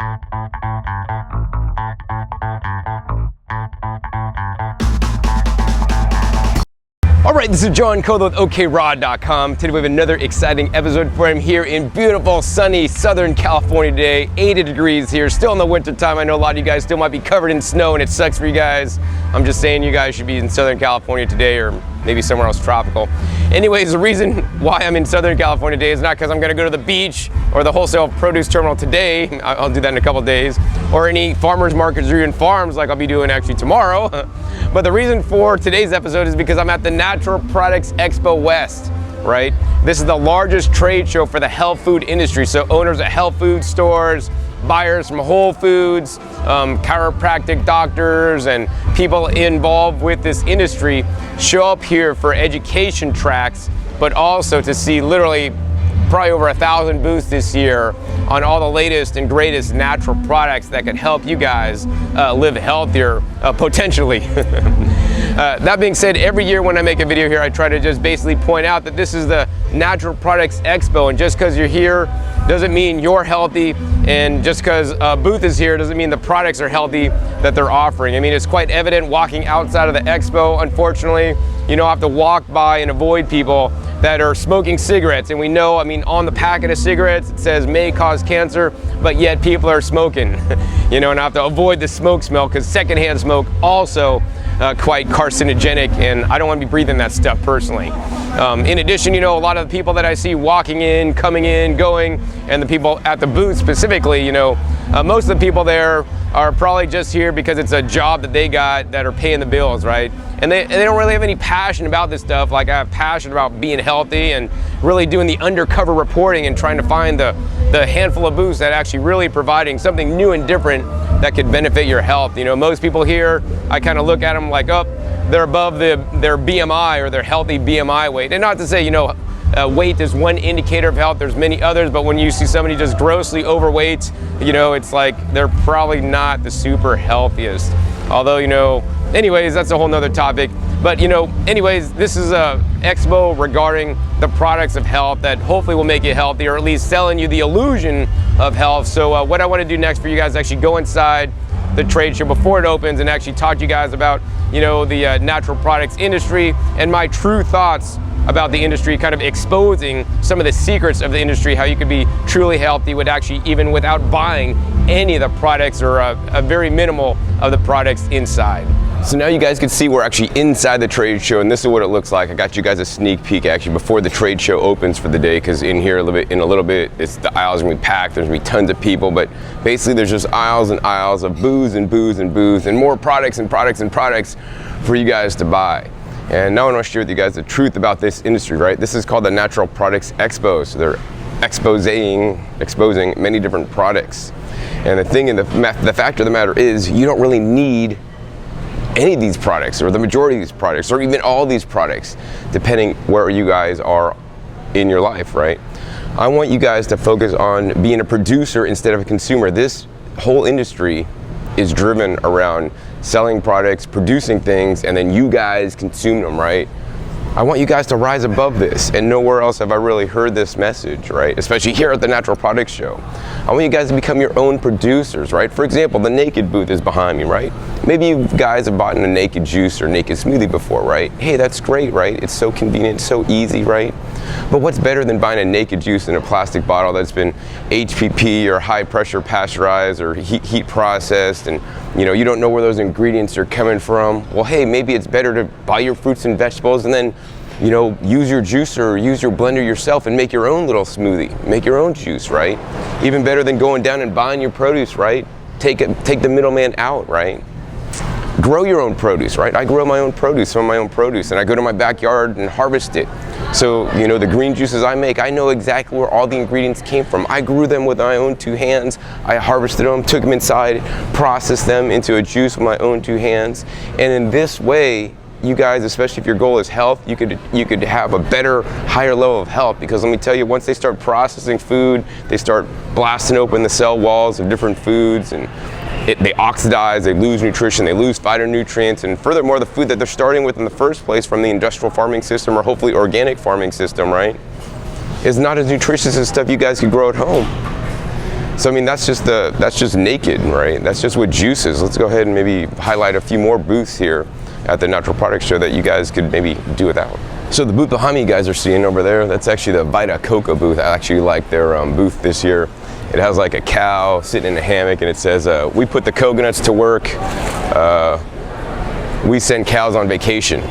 All right, this is John Cole with OKRod.com. Today we have another exciting episode for him here in beautiful, sunny Southern California today. 80 degrees here, still in the winter time. I know a lot of you guys still might be covered in snow and it sucks for you guys. I'm just saying you guys should be in Southern California today or maybe somewhere else tropical. Anyways, the reason why I'm in Southern California today is not because I'm gonna go to the beach or the wholesale produce terminal today. I'll do that in a couple days. Or any farmers markets or even farms like I'll be doing actually tomorrow. But the reason for today's episode is because I'm at the Natural Products Expo West, right? This is the largest trade show for the health food industry. So owners of health food stores, buyers from Whole Foods, chiropractic doctors, and people involved with this industry show up here for education tracks, but also to see literally probably over 1,000 booths this year on all the latest and greatest natural products that could help you guys live healthier, potentially. That being said, every year when I make a video here, I try to just basically point out that this is the Natural Products Expo, and just because you're here doesn't mean you're healthy, and just because a booth is here doesn't mean the products are healthy that they're offering. I mean, it's quite evident walking outside of the expo, unfortunately, you know, I have to walk by and avoid people that are smoking cigarettes, and we know, I mean, on the packet of cigarettes it says may cause cancer, but yet people are smoking, you know, and I have to avoid the smoke smell because secondhand smoke also quite carcinogenic, and I don't want to be breathing that stuff personally. In addition, you know, a lot of the people that I see walking in, coming in, going, and the people at the booth specifically, you know, most of the people there are probably just here because it's a job that they got that are paying the bills, right? And they don't really have any passion about this stuff. Like I have passion about being healthy and really doing the undercover reporting and trying to find the handful of booths that actually really providing something new and different that could benefit your health. You know, most people here, I kind of look at them like, oh, they're above their BMI or their healthy BMI weight. And not to say, you know, weight is one indicator of health, there's many others, but when you see somebody just grossly overweight, you know, it's like they're probably not the super healthiest. Although, you know, anyways, that's a whole nother topic. But, you know, anyways, this is a expo regarding the products of health that hopefully will make you healthy, or at least selling you the illusion of health. So what I want to do next for you guys is actually go inside the trade show before it opens and actually talk to you guys about, you know, the natural products industry and my true thoughts about the industry, kind of exposing some of the secrets of the industry, how you could be truly healthy with actually even without buying any of the products or a very minimal of the products inside. So now you guys can see we're actually inside the trade show, and this is what it looks like. I got you guys a sneak peek actually before the trade show opens for the day, because in here in a little bit, the aisles are gonna be packed. There's gonna be tons of people, but basically there's just aisles and aisles of booths and booths and booths and more products and products and products for you guys to buy. And now I want to share with you guys the truth about this industry, right? This is called the Natural Products Expo. So they're exposing many different products. And the thing, and the fact of the matter is, you don't really need any of these products, or the majority of these products, or even all these products, depending where you guys are in your life, right? I want you guys to focus on being a producer instead of a consumer. This whole industry is driven around selling products, producing things, and then you guys consume them, right? I want you guys to rise above this, and nowhere else have I really heard this message, right? Especially here at the Natural Products Show. I want you guys to become your own producers, right? For example, the Naked booth is behind me, right? Maybe you guys have bought a Naked juice or Naked smoothie before, right? Hey, that's great, right? It's so convenient, so easy, right? But what's better than buying a Naked juice in a plastic bottle that's been HPP or high pressure pasteurized or heat processed, and you know, you don't know where those ingredients are coming from? Well, hey, maybe it's better to buy your fruits and vegetables and then, you know, use your juicer or use your blender yourself and make your own little smoothie, make your own juice, right? Even better than going down and buying your produce, right? Take the middleman out, right? Grow your own produce, right? I grow my own produce, some of my own produce, and I go to my backyard and harvest it. So, you know, the green juices I make, I know exactly where all the ingredients came from. I grew them with my own two hands. I harvested them, took them inside, processed them into a juice with my own two hands. And in this way, you guys, especially if your goal is health, you could have a better, higher level of health, because let me tell you, once they start processing food, they start blasting open the cell walls of different foods, and they oxidize, they lose nutrition, they lose phytonutrients, and furthermore, the food that they're starting with in the first place from the industrial farming system, or hopefully organic farming system, right, is not as nutritious as stuff you guys could grow at home. So I mean, that's just naked, right? That's just with juices. Let's go ahead and maybe highlight a few more booths here at the Natural Products Show that you guys could maybe do without. So the booth behind me you guys are seeing over there, that's actually the Vita Coco booth. I actually like their booth this year. It has like a cow sitting in a hammock, and it says, we put the coconuts to work. We send cows on vacation.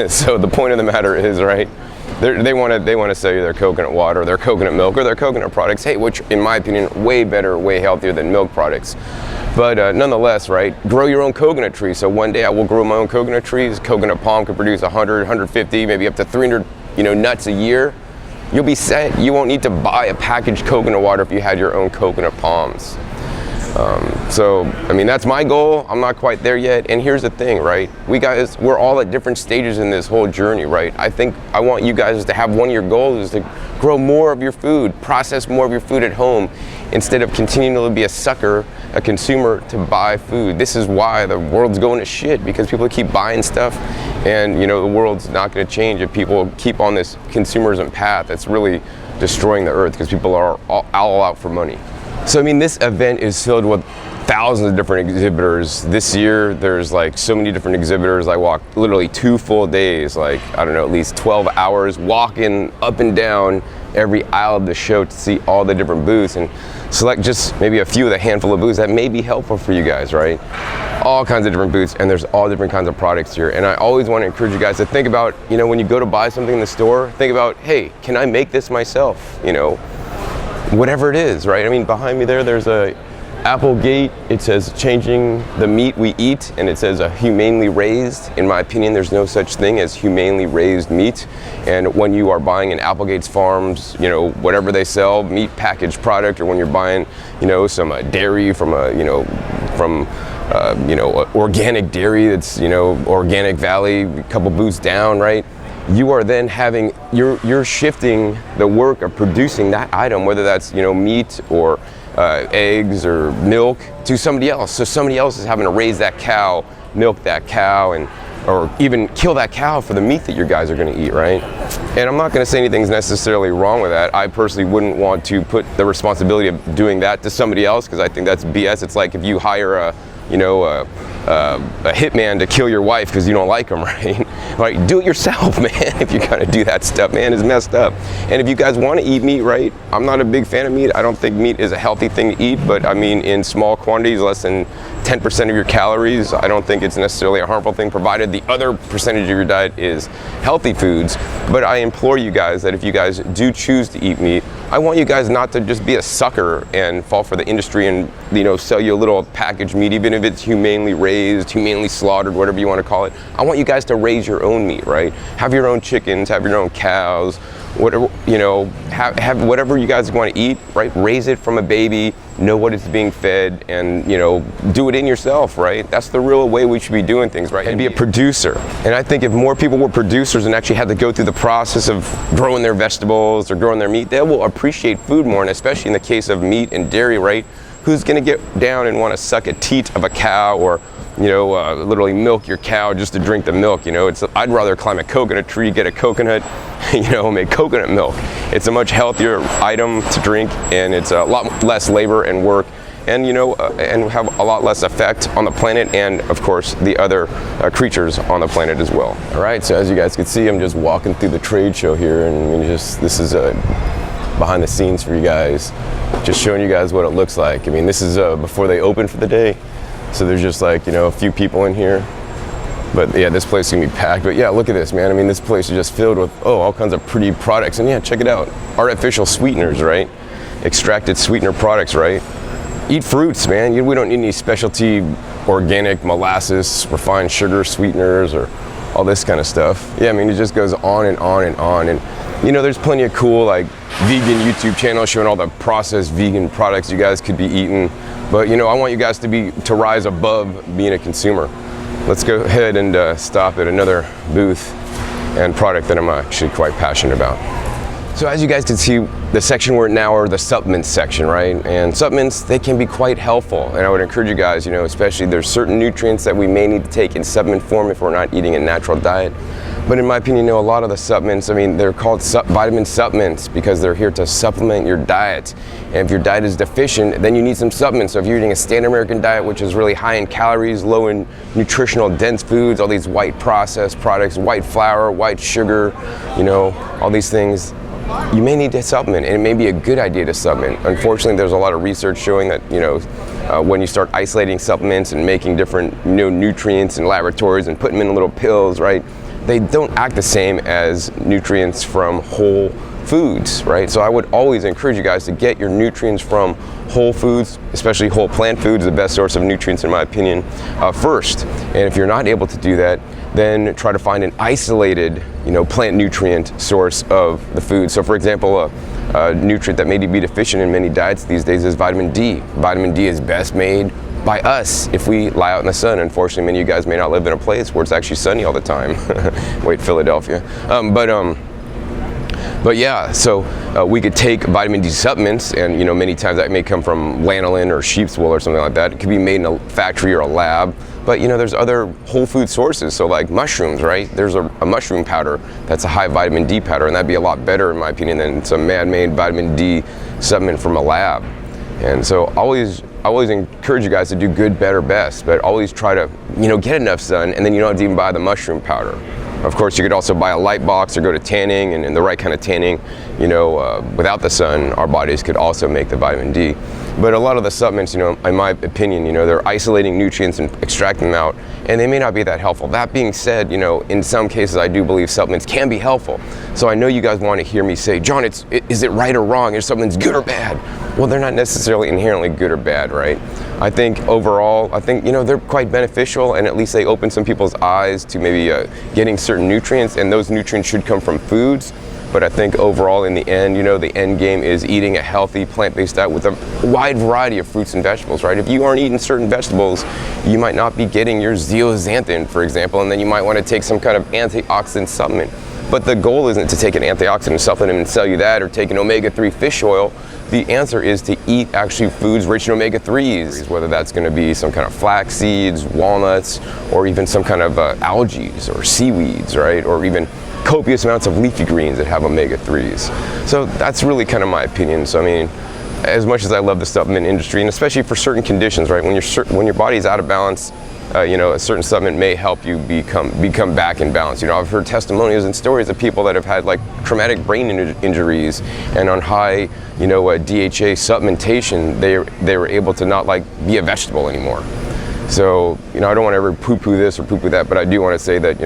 So the point of the matter is, right, they want to sell you their coconut water, their coconut milk, or their coconut products, hey, which in my opinion, way better, way healthier than milk products. But nonetheless, right, grow your own coconut tree. So one day I will grow my own coconut trees. Coconut palm could produce 100, 150, maybe up to 300, nuts a year. You'll be set. You won't need to buy a packaged coconut water if you had your own coconut palms. So, I mean, that's my goal. I'm not quite there yet. And here's the thing, right? We're all at different stages in this whole journey, right? I want you guys to have one of your goals is to grow more of your food, process more of your food at home, instead of continuing to be a sucker, a consumer to buy food. This is why the world's going to shit, because people keep buying stuff, and the world's not going to change if people keep on this consumerism path that's really destroying the earth, because people are all out for money. So I mean, this event is filled with thousands of different exhibitors. This year there's like so many different exhibitors. I walked literally 2 full days, like I don't know, at least 12 hours walking up and down every aisle of the show to see all the different booths and select just maybe a few of the handful of booths that may be helpful for you guys, right? All kinds of different booths, and there's all different kinds of products here. And I always want to encourage you guys to think about, when you go to buy something in the store, think about, hey, can I make this myself? Whatever it is, right? I mean, behind me there's a Applegate. It says changing the meat we eat, and it says humanely raised. In my opinion, there's no such thing as humanely raised meat. And when you are buying in Applegate's farms, whatever they sell, meat packaged product, or when you're buying, some dairy from organic dairy that's, Organic Valley, a couple booths down, right? You are then you're shifting the work of producing that item, whether that's, meat or eggs or milk, to somebody else. So somebody else is having to raise that cow, milk that cow, or even kill that cow for the meat that you guys are going to eat, right? And I'm not going to say anything's necessarily wrong with that. I personally wouldn't want to put the responsibility of doing that to somebody else, because I think that's BS. It's like if you hire a hitman to kill your wife because you don't like them, right? Like, do it yourself, man. If you're gonna do that stuff, man, it's messed up. And if you guys want to eat meat, right? I'm not a big fan of meat. I don't think meat is a healthy thing to eat, but I mean, in small quantities, less than 10% of your calories, I don't think it's necessarily a harmful thing, provided the other percentage of your diet is healthy foods. But I implore you guys that if you guys do choose to eat meat, I want you guys not to just be a sucker and fall for the industry and, sell you a little packaged meat, even if it's humanely raised, humanely slaughtered, whatever you want to call it. I want you guys to raise your own meat, right? Have your own chickens, have your own cows, whatever, have whatever you guys want to eat, right? Raise it from a baby, know what it's being fed, and, do it in yourself, right? That's the real way we should be doing things, right? And be a producer. And I think if more people were producers and actually had to go through the process of growing their vegetables or growing their meat, they will appreciate food more, and especially in the case of meat and dairy, right? Who's gonna get down and wanna suck a teat of a cow, or literally milk your cow just to drink the milk? I'd rather climb a coconut tree, get a coconut, make coconut milk. It's a much healthier item to drink, and it's a lot less labor and work, and and have a lot less effect on the planet, and of course the other creatures on the planet as well. All right, so as you guys can see, I'm just walking through the trade show here, and this is behind the scenes for you guys, just showing you guys what it looks like. I mean, this is before they open for the day. So there's just like, a few people in here. But yeah, this place is gonna be packed. But yeah, look at this, man. I mean, this place is just filled with, all kinds of pretty products. And yeah, check it out. Artificial sweeteners, right? Extracted sweetener products, right? Eat fruits, man. We don't need any specialty organic molasses, refined sugar sweeteners, or all this kind of stuff. Yeah, I mean, it just goes on and on and on. And there's plenty of cool, like, vegan YouTube channels showing all the processed vegan products you guys could be eating. But I want you guys to rise above being a consumer. Let's go ahead and stop at another booth and product that I'm actually quite passionate about. So as you guys can see, the section we're in now are the supplements section, right? And supplements, they can be quite helpful. And I would encourage you guys, especially there's certain nutrients that we may need to take in supplement form if we're not eating a natural diet. But in my opinion, a lot of the supplements, I mean, they're called vitamin supplements because they're here to supplement your diet. And if your diet is deficient, then you need some supplements. So if you're eating a standard American diet, which is really high in calories, low in nutritional dense foods, all these white processed products, white flour, white sugar, all these things, you may need to supplement, and it may be a good idea to supplement. Unfortunately, there's a lot of research showing that, when you start isolating supplements and making different, nutrients in laboratories and putting them in little pills, right? They don't act the same as nutrients from whole foods, right? So I would always encourage you guys to get your nutrients from whole foods, especially whole plant foods, the best source of nutrients in my opinion, first. And if you're not able to do that, then try to find an isolated, plant nutrient source of the food. So for example, a nutrient that may be deficient in many diets these days is vitamin D. Vitamin D is best made by us if we lie out in the sun. Unfortunately, many of you guys may not live in a place where it's actually sunny all the time. Wait, Philadelphia. But yeah, so we could take vitamin D supplements, and many times that may come from lanolin or sheep's wool or something like that. It could be made in a factory or a lab. But there's other whole food sources, so like mushrooms, right? There's a mushroom powder that's a high vitamin D powder, and that'd be a lot better in my opinion than some man-made vitamin D supplement from a lab. And so always encourage you guys to do good, better, best, but always try to, get enough sun, and then you don't have to even buy the mushroom powder. Of course, you could also buy a light box or go to tanning, and the right kind of tanning, without the sun, our bodies could also make the vitamin D. But a lot of the supplements, in my opinion, they're isolating nutrients and extracting them out, and they may not be that helpful. That being said, in some cases, I do believe supplements can be helpful. So I know you guys want to hear me say, John, is it right or wrong? Is supplements good or bad? Well, they're not necessarily inherently good or bad, right? I think overall, they're quite beneficial, and at least they open some people's eyes to maybe getting certain nutrients, and those nutrients should come from foods. But I think overall in the end, the end game is eating a healthy plant-based diet with a wide variety of fruits and vegetables, right? If you aren't eating certain vegetables, you might not be getting your zeaxanthin, for example, and then you might want to take some kind of antioxidant supplement. But the goal isn't to take an antioxidant supplement and sell you that, or take an omega-3 fish oil. The answer is to eat actually foods rich in omega-3s, whether that's going to be some kind of flax seeds, walnuts, or even some kind of algae or seaweeds, right? Or even copious amounts of leafy greens that have omega-3s. So that's really kind of my opinion. So I mean, as much as I love the supplement industry, and especially for certain conditions, right? When your body's out of balance, a certain supplement may help you become back in balance. I've heard testimonials and stories of people that have had like traumatic brain injuries, and on high, DHA supplementation, they were able to not be a vegetable anymore. So, I don't want to ever poo-poo this or poo-poo that, but I do want to say that,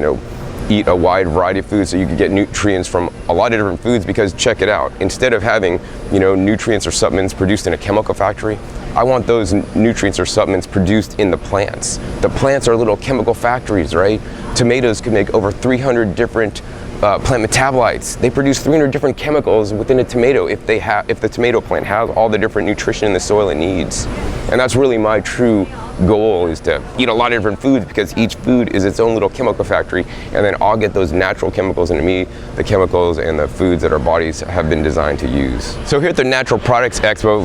eat a wide variety of foods so you can get nutrients from a lot of different foods, because check it out. Instead of having, nutrients or supplements produced in a chemical factory, I want those nutrients or supplements produced in the plants. The plants are little chemical factories, right? Tomatoes can make over 300 different plant metabolites. They produce 300 different chemicals within a tomato if the tomato plant has all the different nutrition in the soil it needs. And that's really my true goal, is to eat a lot of different foods, because each food is its own little chemical factory, and then I'll get those natural chemicals into me, the chemicals and the foods that our bodies have been designed to use. So here at the Natural Products Expo,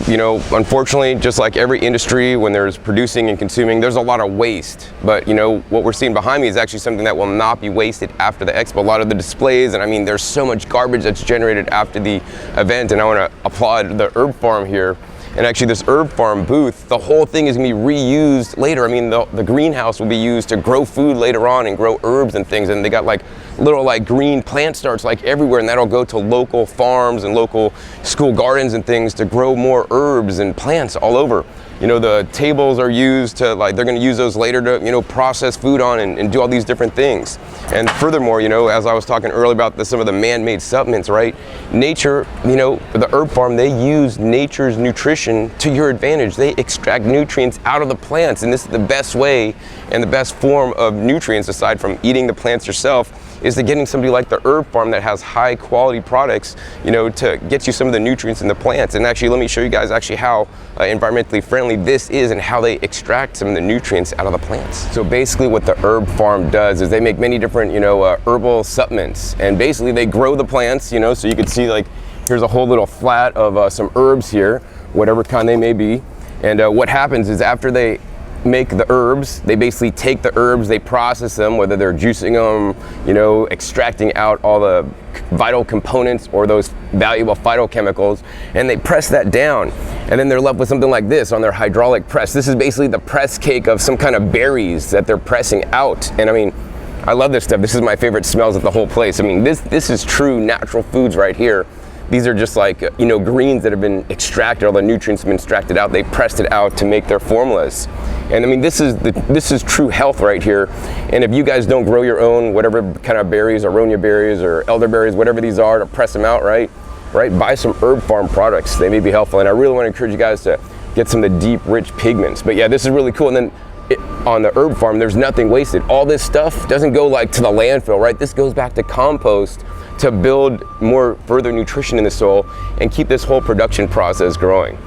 unfortunately, just like every industry, when there's producing and consuming, there's a lot of waste. But what we're seeing behind me is actually something that will not be wasted after the expo. A lot of the displays, and I mean, there's so much garbage that's generated after the event, and I want to applaud the herb farm here. And actually this herb farm booth, the whole thing is going to be reused later. I mean, the greenhouse will be used to grow food later on and grow herbs and things. And they got little green plant starts everywhere, and that'll go to local farms and local school gardens and things to grow more herbs and plants all over. The tables are used to, they're going to use those later to, process food on and do all these different things. And furthermore, as I was talking earlier about some of the man-made supplements, right? Nature, the herb farm, they use nature's nutrition to your advantage. They extract nutrients out of the plants, and this is the best way and the best form of nutrients, aside from eating the plants yourself, is to getting somebody like the herb farm that has high quality products, to get you some of the nutrients in the plants. And actually, let me show you guys actually how environmentally friendly this is, and how they extract some of the nutrients out of the plants. So basically what the herb farm does is they make many different, herbal supplements, and basically they grow the plants, so you can see here's a whole little flat of some herbs here, whatever kind they may be. And what happens is after they make the herbs. They basically take the herbs, they process them, whether they're juicing them, you know, extracting out all the vital components or those valuable phytochemicals, and they press that down. And then they're left with something like this on their hydraulic press. This is basically the press cake of some kind of berries that they're pressing out. And I mean, I love this stuff. This is my favorite smells of the whole place. I mean, this is true natural foods right here. These are just like, you know, greens that have been extracted, all the nutrients have been extracted out. They pressed it out to make their formulas. And I mean, this is true health right here. And if you guys don't grow your own, whatever kind of berries, aronia berries or elderberries, whatever these are, to press them out, right, buy some herb farm products. They may be helpful. And I really want to encourage you guys to get some of the deep, rich pigments. But yeah, this is really cool. And then on the herb farm, there's nothing wasted. All this stuff doesn't go like to the landfill, right? This goes back to compost to build more further nutrition in the soil and keep this whole production process growing.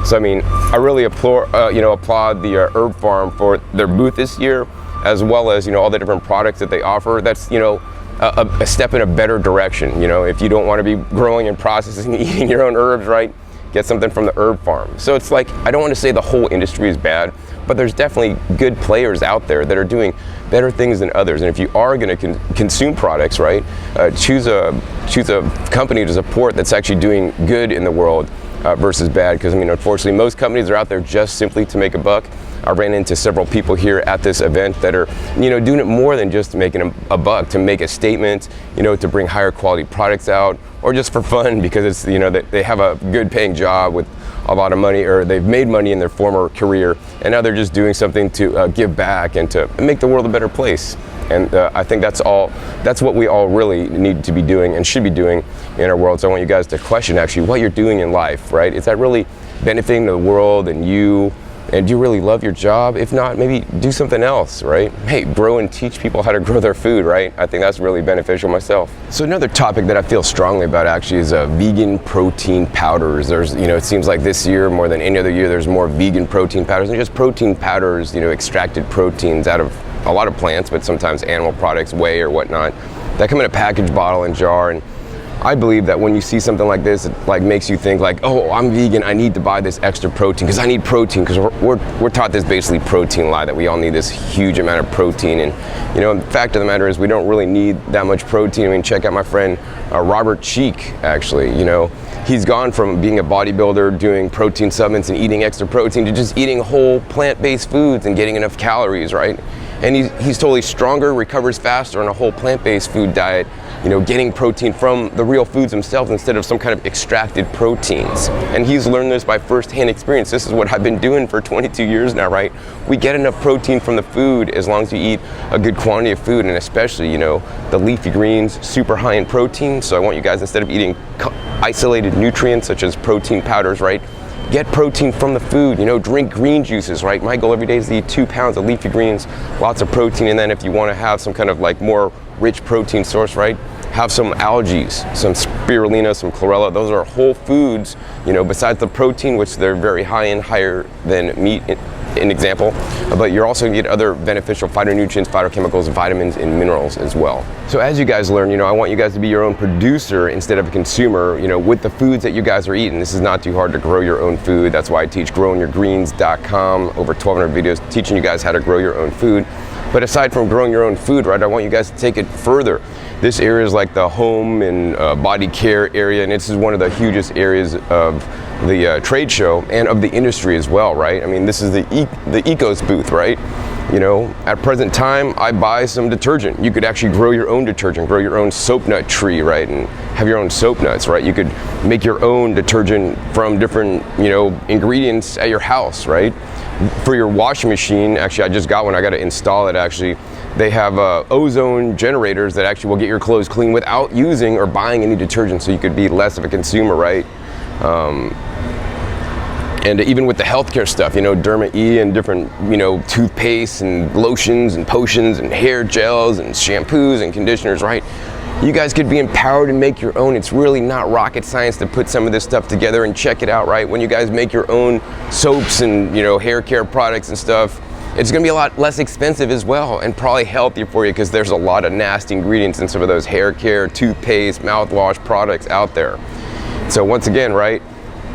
So I mean, I really applaud the herb farm for their booth this year, as well as, you know, all the different products that they offer. That's, you know, a step in a better direction. You know, if you don't want to be growing and processing and eating your own herbs, right, get something from the herb farm. So it's like, I don't want to say the whole industry is bad, but there's definitely good players out there that are doing better things than others. And if you are going to consume products, right, choose a company to support that's actually doing good in the world versus bad. Because I mean, unfortunately, most companies are out there just simply to make a buck. I ran into several people here at this event that are, you know, doing it more than just making a buck, to make a statement, you know, to bring higher quality products out, or just for fun because it's, you know, they have a good paying job with a lot of money, or they've made money in their former career, and now they're just doing something to give back and to make the world a better place. And I think that's what we all really need to be doing and should be doing in our world. So I want you guys to question actually what you're doing in life, right? Is that really benefiting the world and you? And do you really love your job? If not, maybe do something else, right? Hey, grow and teach people how to grow their food, right? I think that's really beneficial myself. So another topic that I feel strongly about actually is vegan protein powders. There's, you know, it seems like this year more than any other year, there's more vegan protein powders, and just protein powders, you know, extracted proteins out of a lot of plants, but sometimes animal products, whey or whatnot, that come in a package, bottle, and jar. And I believe that when you see something like this, it like makes you think like, oh, I'm vegan, I need to buy this extra protein because I need protein, because we're taught this basically protein lie that we all need this huge amount of protein. And you know, the fact of the matter is we don't really need that much protein. I mean, check out my friend Robert Cheek, actually. You know, he's gone from being a bodybuilder, doing protein supplements and eating extra protein, to just eating whole plant-based foods and getting enough calories, right? And he's totally stronger, recovers faster on a whole plant-based food diet, you know, getting protein from the real foods themselves instead of some kind of extracted proteins. And he's learned this by first-hand experience. This is what I've been doing for 22 years now, right? We get enough protein from the food as long as you eat a good quantity of food, and especially, you know, the leafy greens, super high in protein. So I want you guys, instead of eating isolated nutrients such as protein powders, right, get protein from the food. You know, drink green juices, right? My goal every day is to eat 2 pounds of leafy greens, lots of protein. And then if you want to have some kind of like more rich protein source, right, have some algae, some spirulina, some chlorella. Those are whole foods, you know, besides the protein, which they're very high in, higher than meat, an example, but you're also going to get other beneficial phytonutrients, phytochemicals, vitamins, and minerals as well. So as you guys learn, you know, I want you guys to be your own producer instead of a consumer, you know, with the foods that you guys are eating. This is not too hard to grow your own food. That's why I teach growingyourgreens.com, over 1,200 videos teaching you guys how to grow your own food. But aside from growing your own food, right, I want you guys to take it further. This area is like the home and body care area, and this is one of the hugest areas of the trade show and of the industry as well, right? I mean, this is the Ecos booth, right? You know, at present time, I buy some detergent. You could actually grow your own detergent, grow your own soap nut tree, right? And have your own soap nuts, right? You could make your own detergent from different, you know, ingredients at your house, right? For your washing machine, actually, I just got one. I got to install it, actually. They have ozone generators that actually will get your clothes clean without using or buying any detergent, so you could be less of a consumer, right? And even with the healthcare stuff, you know, Derma E and different, you know, toothpaste and lotions and potions and hair gels and shampoos and conditioners, right? You guys could be empowered and make your own. It's really not rocket science to put some of this stuff together and check it out, right? When you guys make your own soaps and, you know, hair care products and stuff, it's gonna be a lot less expensive as well, and probably healthier for you, because there's a lot of nasty ingredients in some of those hair care, toothpaste, mouthwash products out there. So once again, right,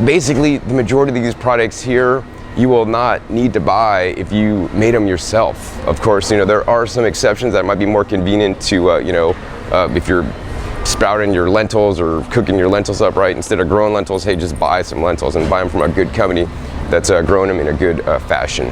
basically the majority of these products here you will not need to buy if you made them yourself. Of course, you know, there are some exceptions that might be more convenient to, if you're sprouting your lentils or cooking your lentils up right, instead of growing lentils, hey, just buy some lentils and buy them from a good company that's growing them in a good fashion.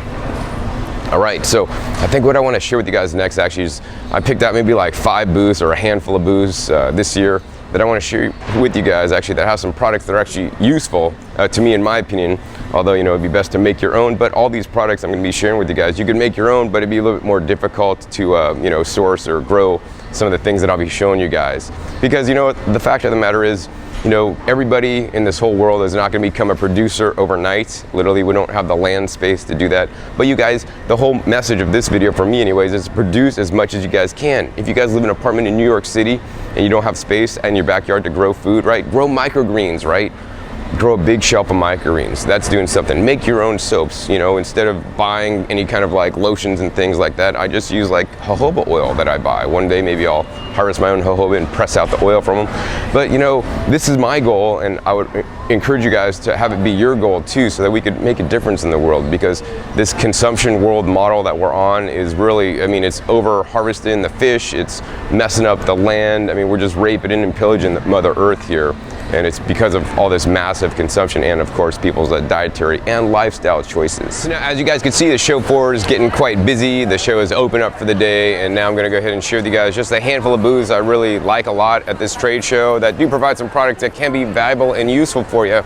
All right, so I think what I want to share with you guys next actually is I picked out maybe like 5 booths or a handful of booths this year that I want to share with you guys actually that have some products that are actually useful to me, in my opinion. Although, you know, it'd be best to make your own, but all these products I'm going to be sharing with you guys, you can make your own, but it'd be a little bit more difficult to, source or grow some of the things that I'll be showing you guys. Because, you know, the fact of the matter is, you know, everybody in this whole world is not going to become a producer overnight. Literally, we don't have the land space to do that. But you guys, the whole message of this video, for me anyways, is produce as much as you guys can. If you guys live in an apartment in New York City and you don't have space in your backyard to grow food, right? Grow microgreens, right? Grow a big shelf of microgreens. That's doing something. Make your own soaps, you know, instead of buying any kind of like lotions and things like that. I just use like jojoba oil that I buy. One day maybe I'll harvest my own jojoba and press out the oil from them. But you know, this is my goal, and I would encourage you guys to have it be your goal too, so that we could make a difference in the world. Because this consumption world model that we're on is really, I mean, it's over harvesting the fish, it's messing up the land. I mean, we're just raping and pillaging Mother Earth here. And it's because of all this massive consumption and, of course, people's dietary and lifestyle choices. So now, as you guys can see, the show floor is getting quite busy. The show is open up for the day, and now I'm going to go ahead and share with you guys just a handful of booths I really like a lot at this trade show that do provide some products that can be valuable and useful for you.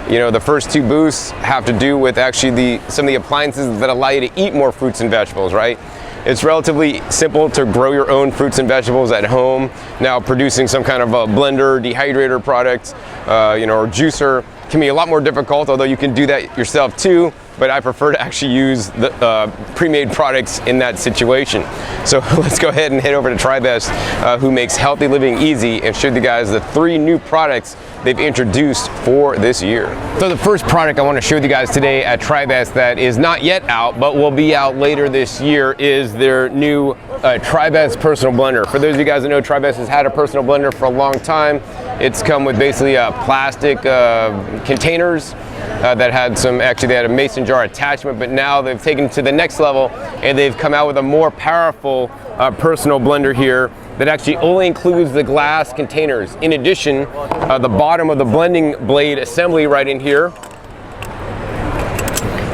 You know, the first 2 booths have to do with actually some of the appliances that allow you to eat more fruits and vegetables, right? It's relatively simple to grow your own fruits and vegetables at home. Now, producing some kind of a blender, dehydrator product, or juicer can be a lot more difficult, although you can do that yourself too. But I prefer to actually use the pre-made products in that situation. So let's go ahead and head over to Tribest, who makes healthy living easy, and show you guys the 3 new products they've introduced for this year. So the first product I want to show you guys today at Tribest that is not yet out, but will be out later this year, is their new Tribest personal blender. For those of you guys that know, Tribest has had a personal blender for a long time. It's come with basically plastic containers that had they had a mason jar attachment, but now they've taken it to the next level and they've come out with a more powerful personal blender here that actually only includes the glass containers. In addition, the bottom of the blending blade assembly right in here,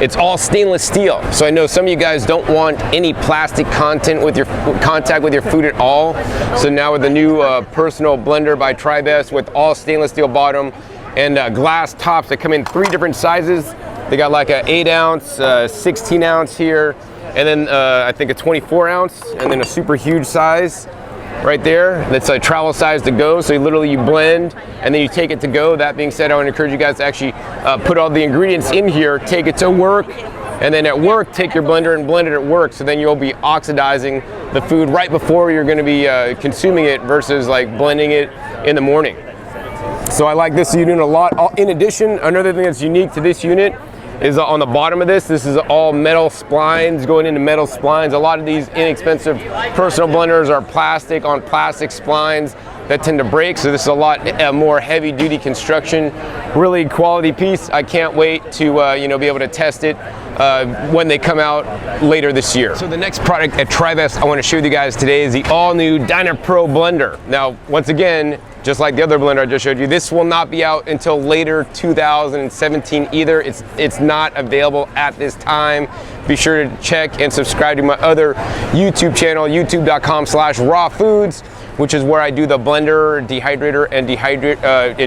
it's all stainless steel. So I know some of you guys don't want any plastic contact with your food at all. So now with the new personal blender by Tribest with all stainless steel bottom and glass tops that come in 3 different sizes. They got like a 8 ounce, 16 ounce here, and then I think a 24 ounce, and then a super huge size right there. That's a travel size to go. So you blend and then you take it to go. That being said, I would encourage you guys to actually put all the ingredients in here, take it to work, and then at work, take your blender and blend it at work. So then you'll be oxidizing the food right before you're gonna be consuming it versus like blending it in the morning. So I like this unit a lot. In addition, another thing that's unique to this unit is on the bottom of this. This is all metal splines, going into metal splines. A lot of these inexpensive personal blenders are plastic on plastic splines that tend to break. So this is a lot more heavy duty construction, really quality piece. I can't wait to be able to test it when they come out later this year. So the next product at Tribest I want to show you guys today is the all new DynaPro blender. Now, once again, just like the other blender I just showed you, this will not be out until later 2017 either. It's not available at this time. Be sure to check and subscribe to my other YouTube channel, youtube.com/rawfoods, which is where I do the blender, dehydrator, and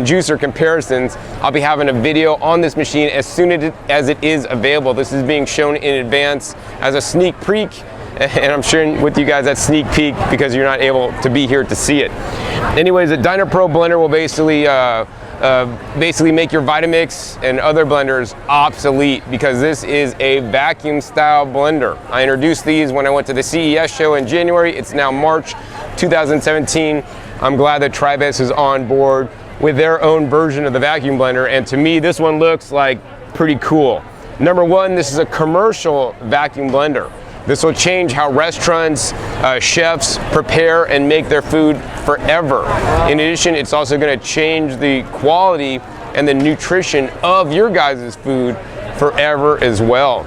juicer comparisons. I'll be having a video on this machine as soon as it is available. This is being shown in advance as a sneak peek, and I'm sharing with you guys that sneak peek because you're not able to be here to see it. Anyways, the DynaPro blender will basically make your Vitamix and other blenders obsolete, because this is a vacuum style blender. I introduced these when I went to the CES show in January. It's now March 2017. I'm glad that Tribest is on board with their own version of the vacuum blender, and to me this one looks like pretty cool. Number one, this is a commercial vacuum blender. This will change how restaurants, chefs prepare and make their food forever. In addition, it's also going to change the quality and the nutrition of your guys' food forever as well.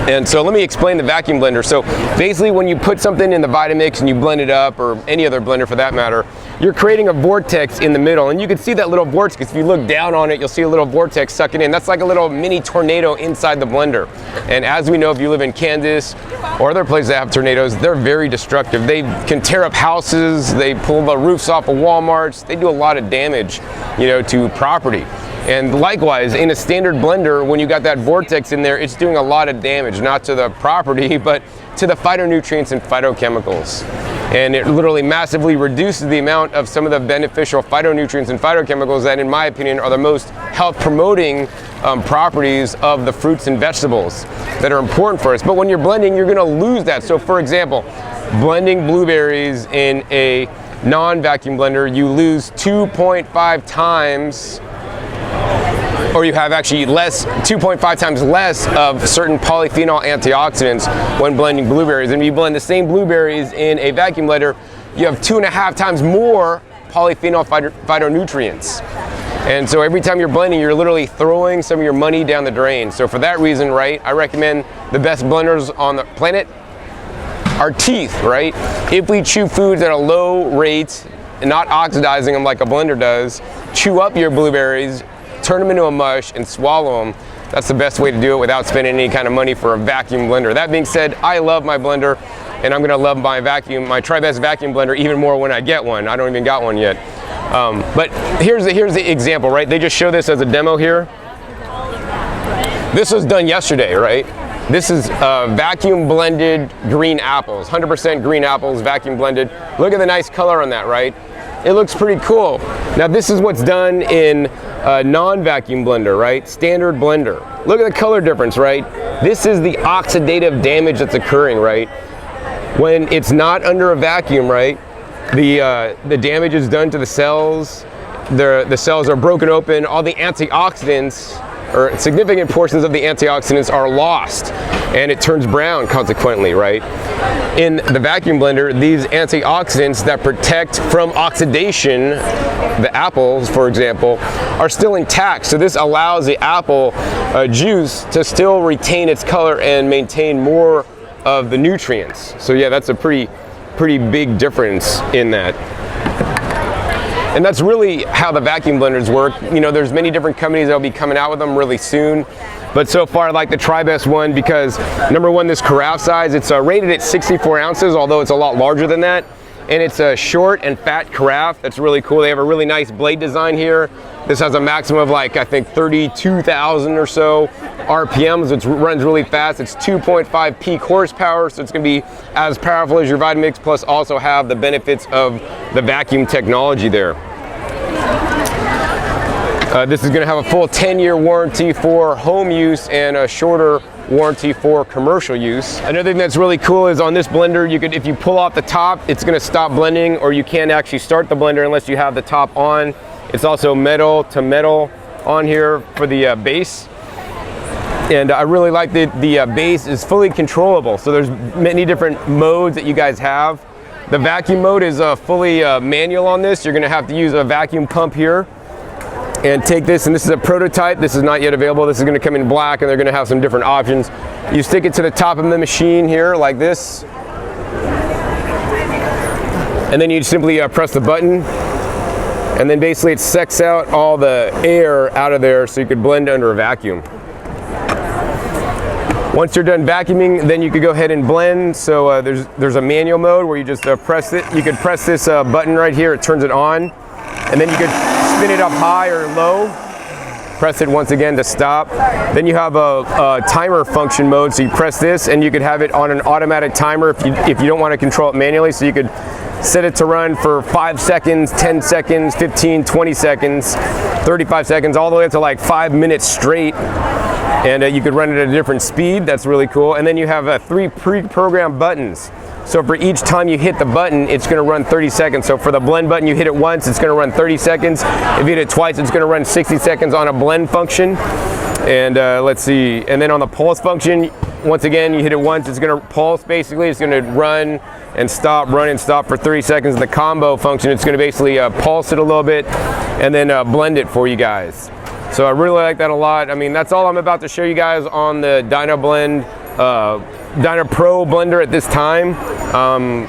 And so let me explain the vacuum blender. So basically when you put something in the Vitamix and you blend it up, or any other blender for that matter, you're creating a vortex in the middle. And you can see that little vortex. If you look down on it, you'll see a little vortex sucking in. That's like a little mini tornado inside the blender. And as we know, if you live in Kansas or other places that have tornadoes, they're very destructive. They can tear up houses, they pull the roofs off of Walmarts, they do a lot of damage, you know, to property. And likewise, in a standard blender, when you got that vortex in there, it's doing a lot of damage, not to the property, but to the phytonutrients and phytochemicals. And it literally massively reduces the amount of some of the beneficial phytonutrients and phytochemicals that, in my opinion, are the most health-promoting properties of the fruits and vegetables that are important for us. But when you're blending, you're gonna lose that. So for example, blending blueberries in a non-vacuum blender, you lose 2.5 times, or you have actually 2.5 times less of certain polyphenol antioxidants when blending blueberries. And if you blend the same blueberries in a vacuum blender, you have 2.5 times more polyphenol phytonutrients. And so every time you're blending, you're literally throwing some of your money down the drain. So for that reason, right, I recommend the best blenders on the planet are teeth, right? If we chew foods at a low rate and not oxidizing them like a blender does, chew up your blueberries, turn them into a mush and swallow them. That's the best way to do it without spending any kind of money for a vacuum blender. That being said, I love my blender, and I'm gonna love my Tribest vacuum blender even more when I get one. I don't even got one yet. But here's the example, right? They just show this as a demo here. This was done yesterday, right? This is vacuum blended green apples, 100% green apples, vacuum blended. Look at the nice color on that, right? It looks pretty cool. Now this is what's done in a non-vacuum blender, right? Standard blender. Look at the color difference, right? This is the oxidative damage that's occurring, right? When it's not under a vacuum, right? The damage is done to the cells. The cells are broken open. All the antioxidants, or significant portions of the antioxidants, are lost, and it turns brown consequently, right? In the vacuum blender, these antioxidants that protect from oxidation, the apples, for example, are still intact. So this allows the apple juice to still retain its color and maintain more of the nutrients. So yeah, that's a pretty big difference in that. And that's really how the vacuum blenders work. You know, there's many different companies that'll be coming out with them really soon. But so far I like the Tribest one because, number one, this carafe size, it's rated at 64 ounces, although it's a lot larger than that. And it's a short and fat carafe. That's really cool. They have a really nice blade design here. This has a maximum of like, I think 32,000 or so RPMs. It runs really fast. It's 2.5 peak horsepower, so it's gonna be as powerful as your Vitamix, plus also have the benefits of the vacuum technology there. This is gonna have a full 10-year warranty for home use and a shorter warranty for commercial use. Another thing that's really cool is on this blender, if you pull off the top, it's gonna stop blending, or you can't actually start the blender unless you have the top on. It's also metal to metal on here for the base. And I really like that the base is fully controllable. So there's many different modes that you guys have. The vacuum mode is fully manual on this. You're gonna have to use a vacuum pump here and take this, and this is a prototype. This is not yet available. This is gonna come in black, and they're gonna have some different options. You stick it to the top of the machine here like this, and then you simply press the button, and then basically it sucks out all the air out of there so you could blend under a vacuum. Once you're done vacuuming, then you could go ahead and blend. So there's a manual mode where you just press it. You could press this button right here, it turns it on, and then you could spin it up high or low. Press it once again to stop. Then you have a timer function mode, so you press this and you could have it on an automatic timer if you don't want to control it manually. So you could set it to run for 5 seconds, 10 seconds, 15, 20 seconds, 35 seconds, all the way up to like 5 minutes straight. And you could run it at a different speed. That's really cool. And then you have 3 pre-programmed buttons. So for each time you hit the button, it's gonna run 30 seconds. So for the blend button, you hit it once, it's gonna run 30 seconds. If you hit it twice, it's gonna run 60 seconds on a blend function. And let's see, and then on the pulse function, once again, you hit it once, it's gonna pulse basically. It's gonna run and stop for 30 seconds. The combo function, it's gonna basically pulse it a little bit and then blend it for you guys. So I really like that a lot. I mean, that's all I'm about to show you guys on the Dynablend Dyna Pro blender at this time.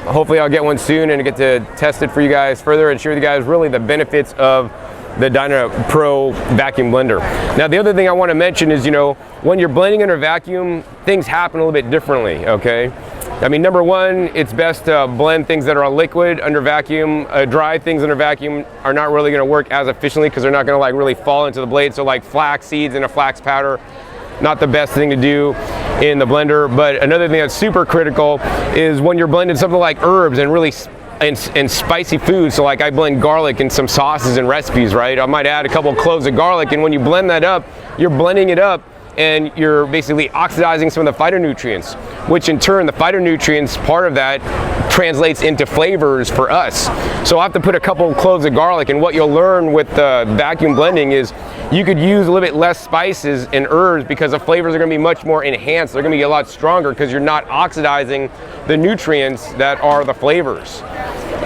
Hopefully I'll get one soon and get to test it for you guys further and show you guys really the benefits of the Dyna Pro vacuum blender. Now the other thing I want to mention is, you know, when you're blending under vacuum, things happen a little bit differently, okay? I mean, number one, it's best to blend things that are liquid under vacuum. Dry things under vacuum are not really going to work as efficiently because they're not going to like really fall into the blade. So like flax seeds in a flax powder, not the best thing to do in the blender. But another thing that's super critical is when you're blending something like herbs and really and spicy food. So like I blend garlic in some sauces and recipes, right? I might add a couple of cloves of garlic, and when you blend that up, you're blending it up and you're basically oxidizing some of the phytonutrients, which in turn, the phytonutrients, part of that translates into flavors for us. So I have to put a couple of cloves of garlic, and what you'll learn with vacuum blending is you could use a little bit less spices and herbs because the flavors are gonna be much more enhanced. They're gonna be a lot stronger because you're not oxidizing the nutrients that are the flavors.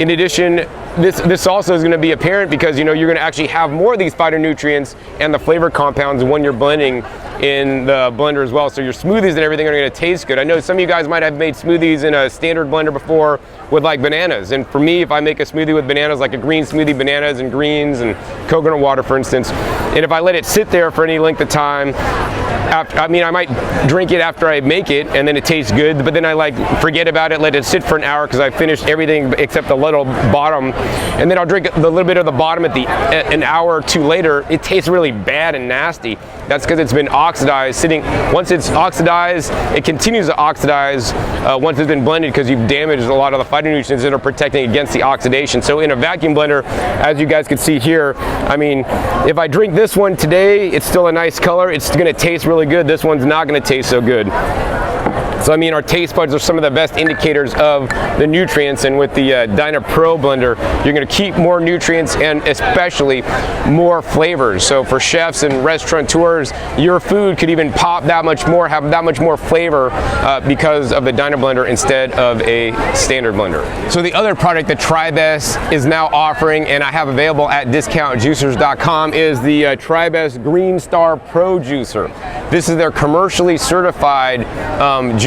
In addition, this also is going to be apparent because, you know, you're going to actually have more of these phytonutrients and the flavor compounds when you're blending in the blender as well. So your smoothies and everything are going to taste good. I know some of you guys might have made smoothies in a standard blender before with like bananas. And for me, if I make a smoothie with bananas, like a green smoothie, bananas and greens and coconut water, for instance, and if I let it sit there for any length of time, I mean, I might drink it after I make it and then it tastes good, but then I like forget about it, let it sit for an hour because I finished everything except the little bottom, and then I'll drink the little bit of the bottom at an hour or two later. It tastes really bad and nasty. That's because it's been oxidized. Once it's oxidized, it continues to oxidize once it's been blended because you've damaged a lot of the phytonutrients that are protecting against the oxidation. So in a vacuum blender, as you guys can see here, I mean, if I drink this one today, it's still a nice color. It's going to taste really good. This one's not going to taste so good. So I mean, our taste buds are some of the best indicators of the nutrients, and with the Dyna Pro blender, you're going to keep more nutrients and especially more flavors. So for chefs and restaurateurs, your food could even pop that much more, have that much more flavor because of the Dyna blender instead of a standard blender. So the other product that Tribest is now offering and I have available at discountjuicers.com is the Tribest Green Star Pro Juicer. This is their commercially certified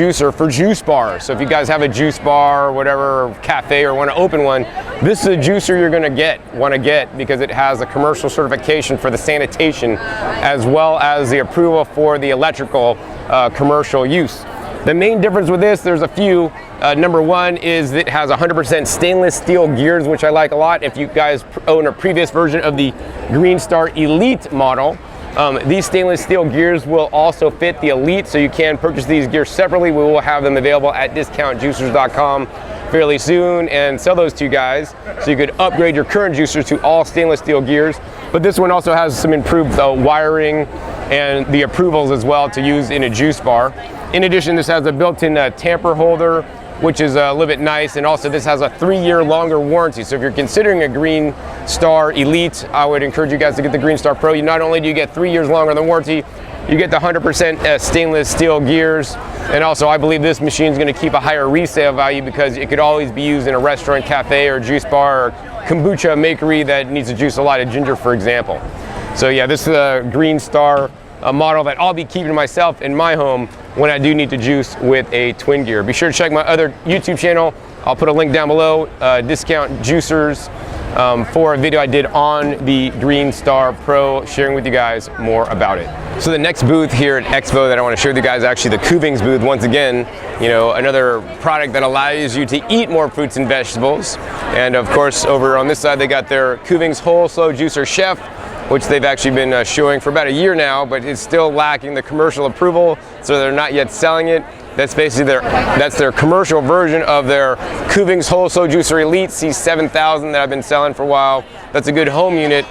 juicer for juice bars. So if you guys have a juice bar or whatever, or cafe, or want to open one, this is a juicer you're going to want to get because it has a commercial certification for the sanitation as well as the approval for the electrical commercial use. The main difference with this, there's a few. Number one is it has 100% stainless steel gears, which I like a lot. If you guys own a previous version of the Green Star Elite model, these stainless steel gears will also fit the Elite, so you can purchase these gears separately. We will have them available at discountjuicers.com fairly soon and sell those to you guys, so you could upgrade your current juicers to all stainless steel gears. But this one also has some improved wiring and the approvals as well to use in a juice bar. In addition, this has a built-in tamper holder, which is a little bit nice, and also this has a 3-year longer warranty. So if you're considering a Green Star Elite, I would encourage you guys to get the Green Star Pro. Not only do you get 3 years longer than warranty, you get the 100% stainless steel gears, and also I believe this machine is going to keep a higher resale value because it could always be used in a restaurant, cafe, or juice bar, or kombucha makery that needs to juice a lot of ginger, for example. So yeah, this is a Green Star model that I'll be keeping myself in my home when I do need to juice with a twin gear. Be sure to check my other YouTube channel. I'll put a link down below, Discount Juicers, for a video I did on the Green Star Pro, sharing with you guys more about it. So the next booth here at Expo that I want to share with you guys is actually the Kuvings booth. Once again, you know, another product that allows you to eat more fruits and vegetables. And of course, over on this side, they got their Kuvings Whole Slow Juicer Chef, which they've actually been showing for about a year now, but it's still lacking the commercial approval, so they're not yet selling it. That's basically their commercial version of their Kuvings Whole Slow Juicer Elite C7000 that I've been selling for a while. That's a good home unit.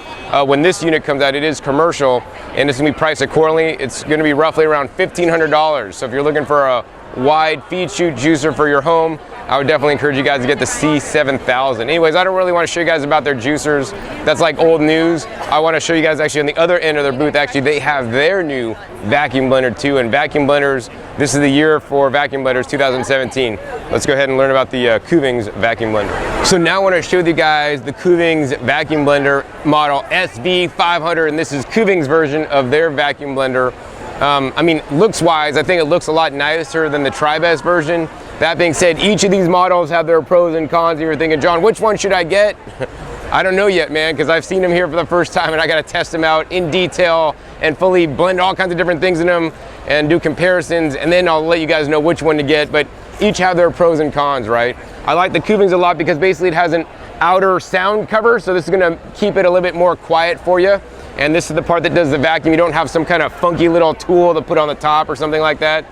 When this unit comes out, it is commercial, and it's going to be priced accordingly. It's going to be roughly around $1,500. So if you're looking for a wide feed chute juicer for your home, I would definitely encourage you guys to get the C7000. Anyways, I don't really want to show you guys about their juicers. That's like old news. I want to show you guys actually on the other end of their booth, actually they have their new vacuum blender too. And vacuum blenders, this is the year for vacuum blenders, 2017. Let's go ahead and learn about the Kuvings vacuum blender. So now I want to show you guys the Kuvings vacuum blender model SV500, and this is Kuvings' version of their vacuum blender. I mean, looks wise, I think it looks a lot nicer than the Tribest version. That being said, each of these models have their pros and cons. And you're thinking, John, which one should I get? I don't know yet, man, because I've seen them here for the first time and I got to test them out in detail and fully blend all kinds of different things in them and do comparisons, and then I'll let you guys know which one to get. But each have their pros and cons, right? I like the Kuvings a lot because basically it has an outer sound cover, so this is going to keep it a little bit more quiet for you. And this is the part that does the vacuum. You don't have some kind of funky little tool to put on the top or something like that.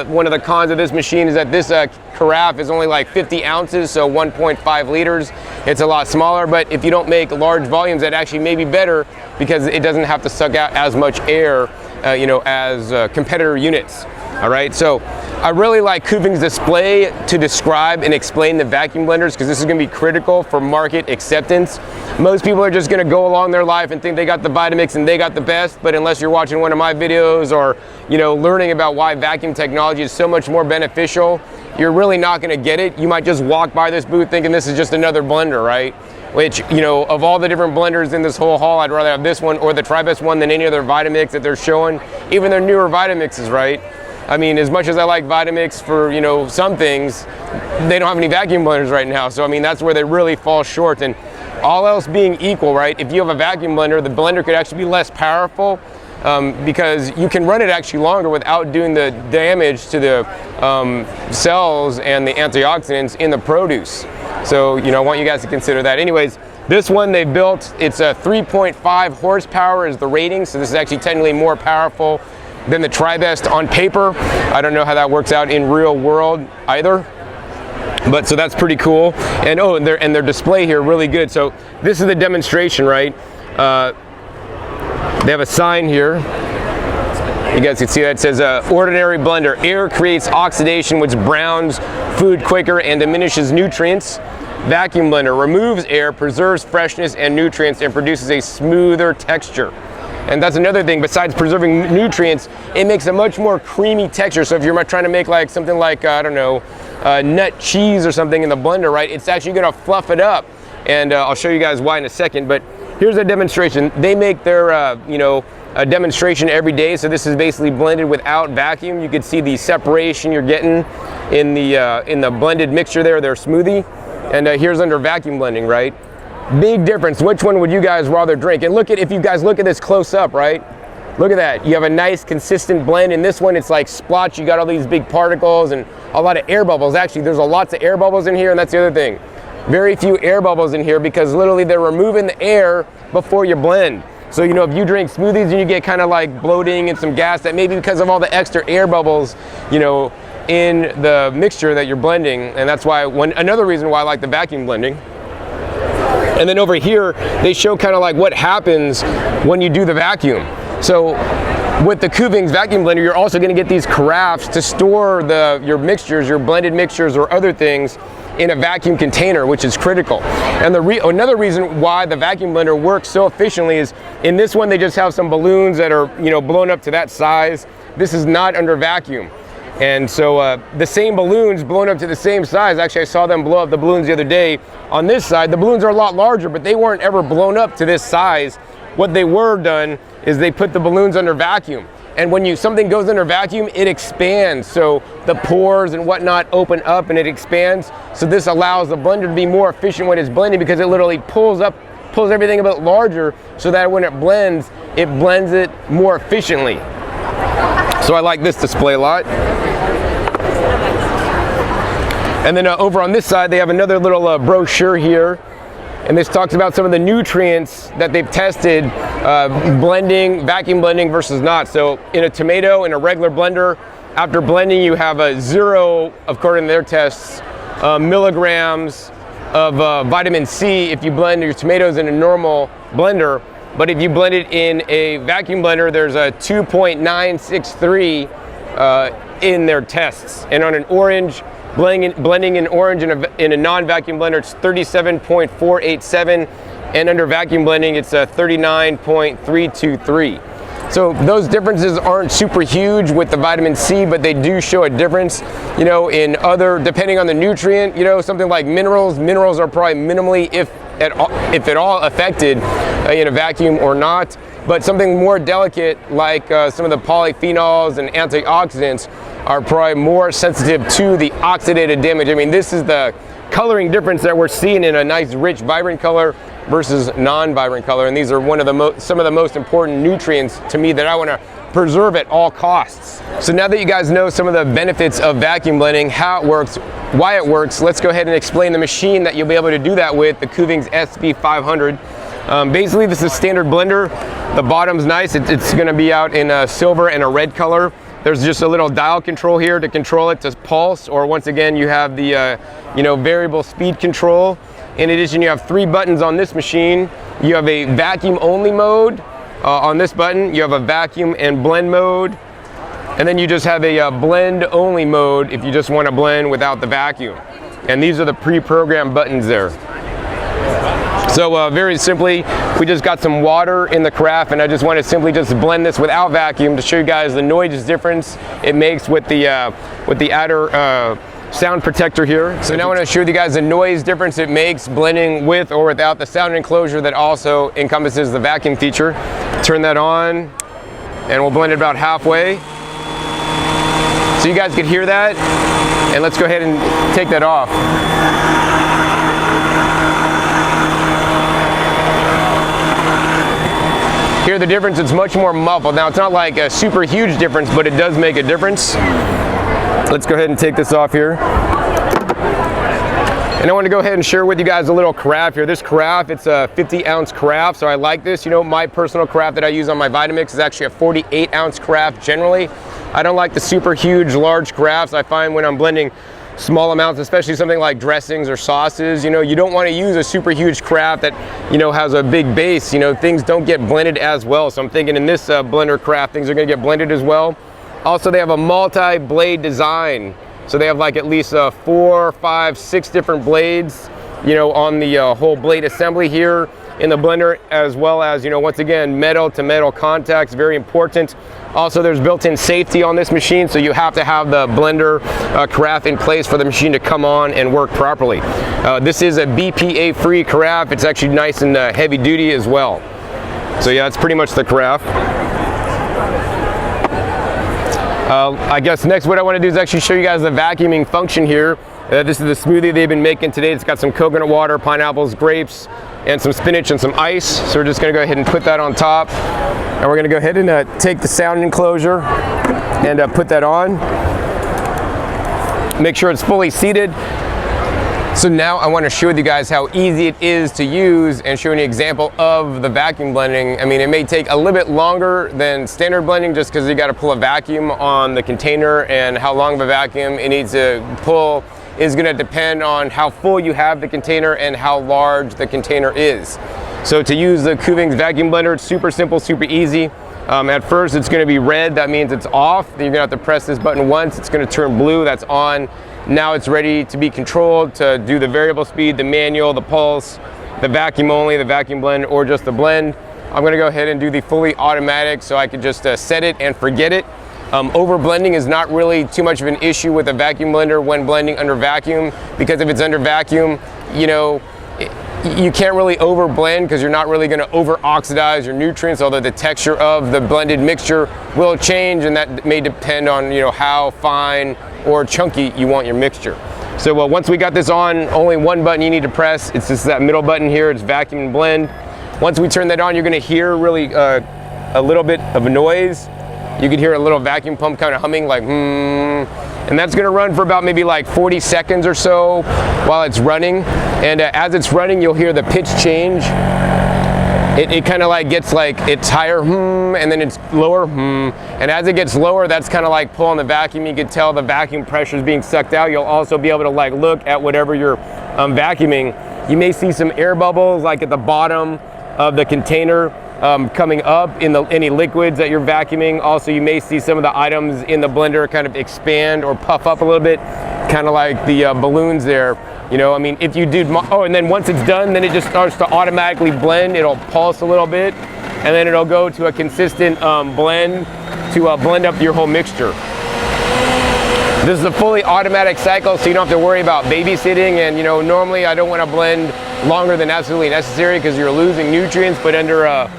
One of the cons of this machine is that this carafe is only like 50 ounces, so 1.5 liters. It's a lot smaller, but if you don't make large volumes, that actually may be better because it doesn't have to suck out as much air, you know, as competitor units. All right, so I really like Kuvings' display to describe and explain the vacuum blenders because this is going to be critical for market acceptance. Most people are just going to go along their life and think they got the Vitamix and they got the best, but unless you're watching one of my videos or, you know, learning about why vacuum technology is so much more beneficial, you're really not going to get it. You might just walk by this booth thinking this is just another blender, right? Which, you know, of all the different blenders in this whole haul, I'd rather have this one or the Tribest one than any other Vitamix that they're showing, even their newer Vitamixes, right? I mean, as much as I like Vitamix for, you know, some things, they don't have any vacuum blenders right now. So, I mean, that's where they really fall short. And all else being equal, right, if you have a vacuum blender, the blender could actually be less powerful because you can run it actually longer without doing the damage to the cells and the antioxidants in the produce. So, you know, I want you guys to consider that. Anyways, this one they built, it's a 3.5 horsepower is the rating. So this is actually technically more powerful than the Tribest on paper. I don't know how that works out in real world either, but so that's pretty cool. And oh, and their display here really good. So this is the demonstration, right? They have a sign here. You guys can see that it says ordinary blender. Air creates oxidation which browns food quicker and diminishes nutrients. Vacuum blender removes air, preserves freshness and nutrients, and produces a smoother texture. And that's another thing, besides preserving nutrients, it makes a much more creamy texture. So if you're trying to make like something like, I don't know, nut cheese or something in the blender, right, it's actually gonna fluff it up. And I'll show you guys why in a second, but here's a demonstration. They make their, you know, a demonstration every day. So this is basically blended without vacuum. You can see the separation you're getting in the blended mixture there, their smoothie. And here's under vacuum blending, right? Big difference. Which one would you guys rather drink? And look at, if you guys look at this close up, right? Look at that. You have a nice consistent blend. In this one, it's like splotch. You got all these big particles and a lot of air bubbles. Actually, there's lots of air bubbles in here, and that's the other thing. Very few air bubbles in here because literally they're removing the air before you blend. So, you know, if you drink smoothies and you get kind of like bloating and some gas, that may be because of all the extra air bubbles, you know, in the mixture that you're blending. And that's why another reason why I like the vacuum blending. And then over here, they show kind of like what happens when you do the vacuum. So with the Kuvings vacuum blender, you're also going to get these carafes to store your mixtures, your blended mixtures or other things in a vacuum container, which is critical. And another reason why the vacuum blender works so efficiently is in this one, they just have some balloons that are, you know, blown up to that size. This is not under vacuum. And so the same balloons blown up to the same size, actually I saw them blow up the balloons the other day. On this side, the balloons are a lot larger, but they weren't ever blown up to this size. What they were done is they put the balloons under vacuum. And when something goes under vacuum, it expands. So the pores and whatnot open up and it expands. So this allows the blender to be more efficient when it's blending because it literally pulls everything a bit larger so that when it blends it more efficiently. So I like this display a lot. And then over on this side, they have another little brochure here. And this talks about some of the nutrients that they've tested, vacuum blending versus not. So in a tomato, in a regular blender, after blending, you have a 0, according to their tests, milligrams of vitamin C if you blend your tomatoes in a normal blender. But if you blend it in a vacuum blender, there's a 2.963 in their tests. And on an orange, blending in orange in a non-vacuum blender, it's 37.487, and under vacuum blending, it's 39.323. So those differences aren't super huge with the vitamin C, but they do show a difference, you know, in other, depending on the nutrient, you know, something like minerals. Minerals are probably minimally, if at all, affected in a vacuum or not. But something more delicate, like some of the polyphenols and antioxidants, are probably more sensitive to the oxidative damage. I mean, this is the coloring difference that we're seeing in a nice, rich, vibrant color versus non-vibrant color, and these are some of the most important nutrients to me that I want to preserve at all costs. So now that you guys know some of the benefits of vacuum blending, how it works, why it works, let's go ahead and explain the machine that you'll be able to do that with, the Kuvings SB500. Basically, this is a standard blender. The bottom's nice. It's going to be out in a silver and a red color. There's just a little dial control here to control it to pulse, or once again, you have the variable speed control. In addition, you have 3 buttons on this machine. You have a vacuum only mode on this button. You have a vacuum and blend mode. And then you just have a blend only mode if you just want to blend without the vacuum. And these are the pre-programmed buttons there. So very simply, we just got some water in the carafe, and I just want to simply just blend this without vacuum to show you guys the noise difference it makes with the outer sound protector here. So now I want to show you guys the noise difference it makes blending with or without the sound enclosure that also encompasses the vacuum feature. Turn that on, and we'll blend it about halfway. So you guys can hear that, and let's go ahead and take that off. Hear the difference? It's much more muffled. Now, it's not like a super huge difference, but it does make a difference. Let's go ahead and take this off here. And I want to go ahead and share with you guys a little carafe here. This carafe, it's a 50-ounce carafe, so I like this. You know, my personal carafe that I use on my Vitamix is actually a 48-ounce carafe generally. I don't like the super huge, large carafes. I find when I'm blending small amounts, especially something like dressings or sauces, you know, you don't want to use a super huge carafe that, you know, has a big base. You know, things don't get blended as well. So I'm thinking in this blender carafe, things are going to get blended as well. Also, they have a multi-blade design. So they have like at least 4, 5, 6 different blades, you know, on the whole blade assembly here in the blender, as well as, you know, once again, metal to metal contacts, very important. Also, there's built-in safety on this machine, so you have to have the blender carafe in place for the machine to come on and work properly. This is a BPA-free carafe. It's actually nice and heavy duty as well. So yeah, that's pretty much the carafe. I guess next what I want to do is actually show you guys the vacuuming function here. This is the smoothie they've been making today. It's got some coconut water, pineapples, grapes, and some spinach and some ice. So we're just going to go ahead and put that on top. And we're going to go ahead and take the sound enclosure and put that on. Make sure it's fully seated. So now I want to show you guys how easy it is to use and show an example of the vacuum blending. I mean, it may take a little bit longer than standard blending just because you got to pull a vacuum on the container, and how long of a vacuum it needs to pull is going to depend on how full you have the container and how large the container is. So to use the Kuvings vacuum blender, it's super simple, super easy. At first it's going to be red, that means it's off. Then you're going to have to press this button once, it's going to turn blue, that's on. Now it's ready to be controlled to do the variable speed, the manual, the pulse, the vacuum only, the vacuum blend, or just the blend. I'm going to go ahead and do the fully automatic so I could just set it and forget it. Over blending is not really too much of an issue with a vacuum blender when blending under vacuum, because if it's under vacuum, you know, you can't really over blend because you're not really going to over oxidize your nutrients, although the texture of the blended mixture will change, and that may depend on, you know, how fine or chunky you want your mixture. So once we got this on, only one button you need to press. It's just that middle button here. It's vacuum and blend. Once we turn that on, you're going to hear really a little bit of a noise. You can hear a little vacuum pump kind of humming, like and that's going to run for about maybe like 40 seconds or so while it's running. And as it's running, you'll hear the pitch change. It kind of like gets like, it's higher, and then it's lower, and as it gets lower, that's kind of like pulling the vacuum. You can tell the vacuum pressure is being sucked out. You'll also be able to like look at whatever you're vacuuming. You may see some air bubbles like at the bottom of the container. coming up in any liquids that you're vacuuming. Also, you may see some of the items in the blender kind of expand or puff up a little bit, kind of like the balloons there. You know, I mean, if you do, and then once it's done, then it just starts to automatically blend. It'll pulse a little bit, and then it'll go to a consistent blend to blend up your whole mixture. This is a fully automatic cycle, so you don't have to worry about babysitting. And you know, normally I don't want to blend longer than absolutely necessary because you're losing nutrients, but under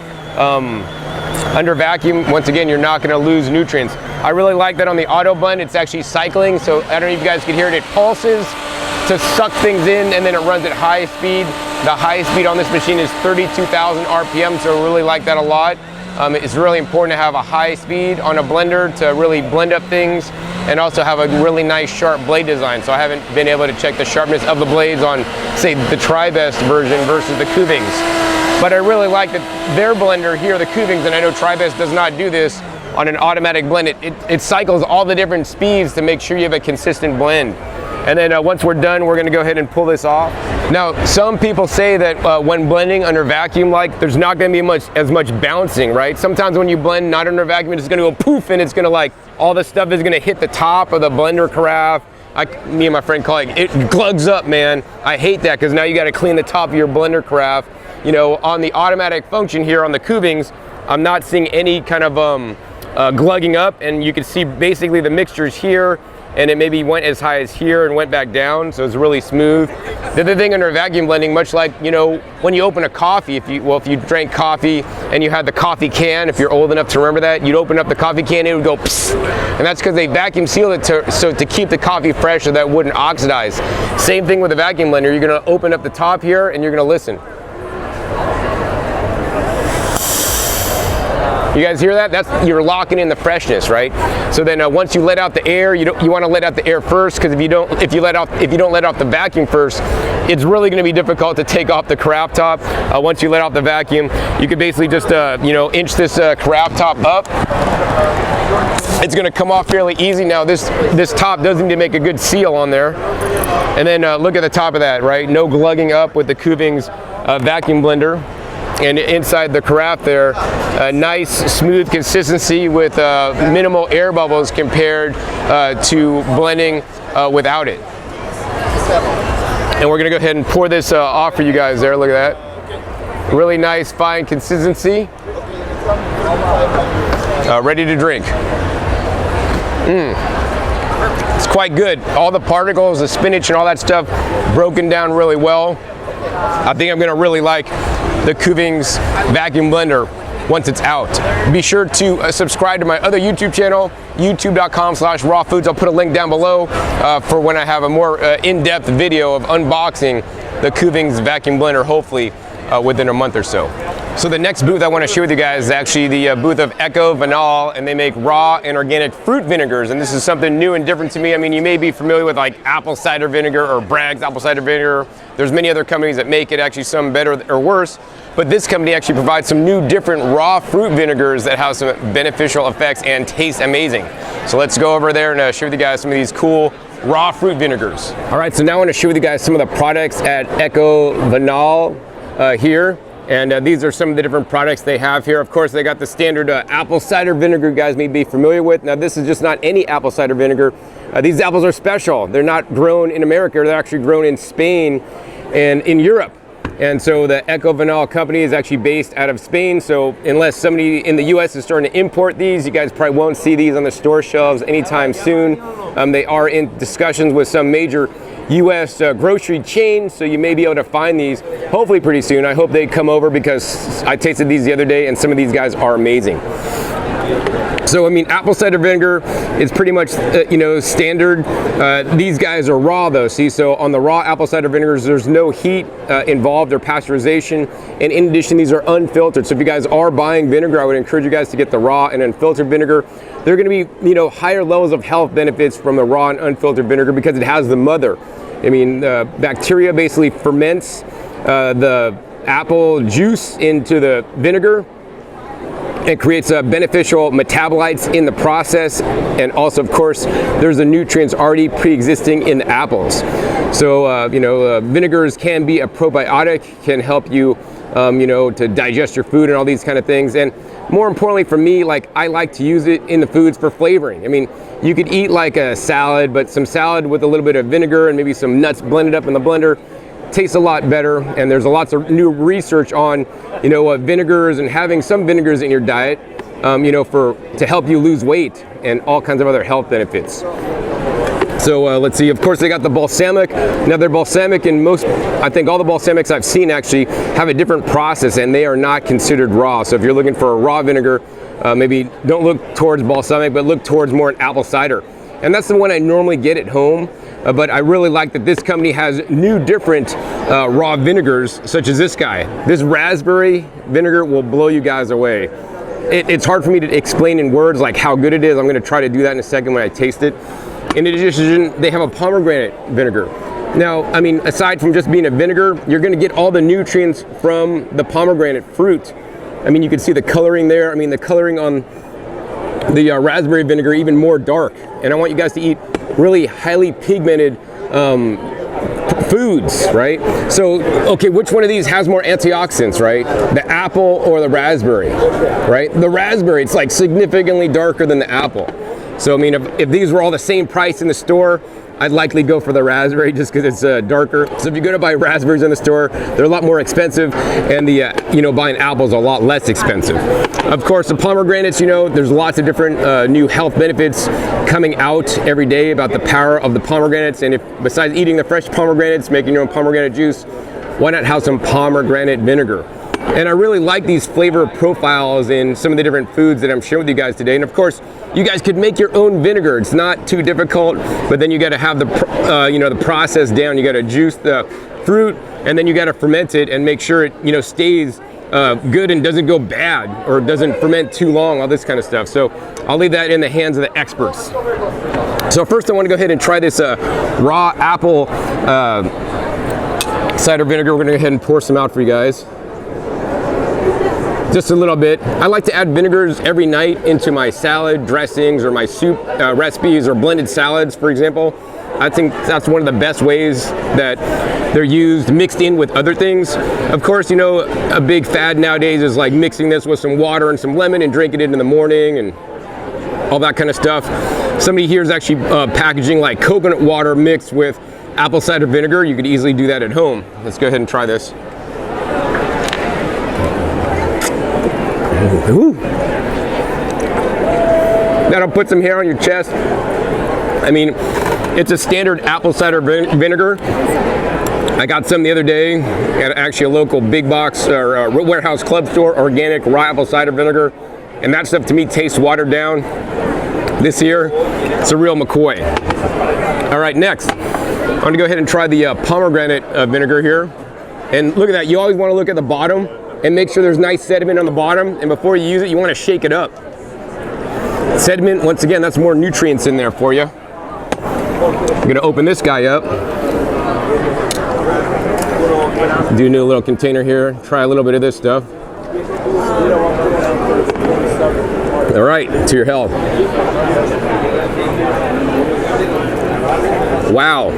vacuum, once again, you're not going to lose nutrients. I really like that on the auto blend, it's actually cycling, so I don't know if you guys can hear it, it pulses to suck things in, and then it runs at high speed. The highest speed on this machine is 32,000 RPM, so I really like that a lot. It's really important to have a high speed on a blender to really blend up things, and also have a really nice sharp blade design. So I haven't been able to check the sharpness of the blades on, say, the Tribest version versus the Kuvings. But I really like that their blender here, the Kuvings, and I know Tribest does not do this on an automatic blend. It cycles all the different speeds to make sure you have a consistent blend. And then once we're done, we're gonna go ahead and pull this off. Now, some people say that when blending under vacuum, like, there's not gonna be as much bouncing, right? Sometimes when you blend not under vacuum, it's gonna go poof, and it's gonna, like, all the stuff is gonna hit the top of the blender carafe. Me and my friend call it glugs up, man. I hate that, because now you gotta clean the top of your blender carafe. You know, on the automatic function here on the Kuvings, I'm not seeing any kind of glugging up, and you can see basically the mixtures here, and it maybe went as high as here and went back down, so it's really smooth. The other thing under vacuum blending, much like, you know, when you open a coffee, if you drank coffee and you had the coffee can, if you're old enough to remember that, you'd open up the coffee can and it would go psst, and that's because they vacuum sealed it to keep the coffee fresh so that it wouldn't oxidize. Same thing with the vacuum blender. You're gonna open up the top here and you're gonna listen. You guys hear that? You're locking in the freshness, right? So then once you let out the air, you want to let out the air first, because if you don't let off the vacuum first, it's really going to be difficult to take off the carafe top. Once you let off the vacuum, you could basically just inch this carafe top up. It's going to come off fairly easy. Now this top does need to make a good seal on there. And then look at the top of that, right? No glugging up with the Kuvings vacuum blender. And inside the carafe there, a nice smooth consistency with minimal air bubbles compared to blending without it. And we're gonna go ahead and pour this off for you guys there. Look at that. Really nice fine consistency. Ready to drink. It's quite good. All the particles, the spinach and all that stuff broken down really well. I think I'm gonna really like the Kuvings vacuum blender once it's out. Be sure to subscribe to my other YouTube channel, youtube.com/rawfoods. I'll put a link down below for when I have a more in-depth video of unboxing the Kuvings vacuum blender, hopefully within a month or so. So the next booth I want to share with you guys is actually the booth of EcoVinal, and they make raw and organic fruit vinegars, and this is something new and different to me. I mean, you may be familiar with like apple cider vinegar or Bragg's apple cider vinegar. There's many other companies that make it, actually some better or worse, but this company actually provides some new different raw fruit vinegars that have some beneficial effects and taste amazing. So let's go over there and share with you guys some of these cool raw fruit vinegars. All right, so now I want to share with you guys some of the products at EcoVinal here. And these are some of the different products they have here. Of course, they got the standard apple cider vinegar you guys may be familiar with. Now, this is just not any apple cider vinegar. These apples are special. They're not grown in America. They're actually grown in Spain and in Europe. And so the EcoVinal company is actually based out of Spain. So unless somebody in the US is starting to import these, you guys probably won't see these on the store shelves anytime soon. They are in discussions with some major US grocery chains, so you may be able to find these hopefully pretty soon. I hope they come over, because I tasted these the other day and some of these guys are amazing. So I mean, apple cider vinegar is pretty much standard. These guys are raw though, see, so on the raw apple cider vinegars there's no heat involved or pasteurization, and in addition these are unfiltered. So if you guys are buying vinegar, I would encourage you guys to get the raw and unfiltered vinegar. They're going to be higher levels of health benefits from the raw and unfiltered vinegar because it has the mother. I mean, bacteria basically ferments the apple juice into the vinegar, It creates beneficial metabolites in the process, and also, of course, there's the nutrients already pre-existing in the apples. So, vinegars can be a probiotic, can help you, to digest your food and all these kind of things. And more importantly for me, like, I like to use it in the foods for flavoring. I mean, you could eat like a salad, but some salad with a little bit of vinegar and maybe some nuts blended up in the blender tastes a lot better. And there's lots of new research on, vinegars and having some vinegars in your diet, to help you lose weight and all kinds of other health benefits. So let's see, of course they got the balsamic. Now their balsamic, and I think all the balsamics I've seen actually have a different process, and they are not considered raw. So if you're looking for a raw vinegar, maybe don't look towards balsamic, but look towards more an apple cider. And that's the one I normally get at home. But I really like that this company has new different raw vinegars, such as this guy. This raspberry vinegar will blow you guys away. It's hard for me to explain in words like how good it is. I'm going to try to do that in a second when I taste it. In addition, they have a pomegranate vinegar. Now, I mean, aside from just being a vinegar, you're going to get all the nutrients from the pomegranate fruit. I mean, you can see the coloring there. I mean, the coloring on the raspberry vinegar even more dark. And I want you guys to eat really highly pigmented foods, right? So, okay, which one of these has more antioxidants, right? The apple or the raspberry, right? The raspberry, it's like significantly darker than the apple. So, I mean, if these were all the same price in the store, I'd likely go for the raspberry just because it's darker. So if you go to buy raspberries in the store, they're a lot more expensive, and the buying apples are a lot less expensive. Of course, the pomegranates, there's lots of different new health benefits coming out every day about the power of the pomegranates. And if besides eating the fresh pomegranates, making your own pomegranate juice, why not have some pomegranate vinegar? And I really like these flavor profiles in some of the different foods that I'm sharing with you guys today. And of course, you guys could make your own vinegar. It's not too difficult, but then you got to have the process down. You got to juice the fruit, and then you got to ferment it and make sure it stays good and doesn't go bad or doesn't ferment too long. All this kind of stuff. So I'll leave that in the hands of the experts. So first, I want to go ahead and try this raw apple cider vinegar. We're going to go ahead and pour some out for you guys. Just a little bit. I like to add vinegars every night into my salad dressings or my soup recipes or blended salads, for example. I think that's one of the best ways that they're used, mixed in with other things. Of course, a big fad nowadays is like mixing this with some water and some lemon and drinking it in the morning and all that kind of stuff. Somebody here is actually packaging like coconut water mixed with apple cider vinegar. You could easily do that at home. Let's go ahead and try this. Ooh. That'll put some hair on your chest. I mean, it's a standard apple cider vinegar. I got some the other day at actually a local big box or warehouse club store, organic raw apple cider vinegar. And that stuff to me tastes watered down. This here, it's a real McCoy. All right, next, I'm gonna go ahead and try the pomegranate vinegar here. And look at that, you always wanna look at the bottom and make sure there's nice sediment on the bottom, and before you use it, you want to shake it up. Sediment, once again, that's more nutrients in there for you. I'm going to open this guy up. Do a new little container here, try a little bit of this stuff. All right, to your health. Wow.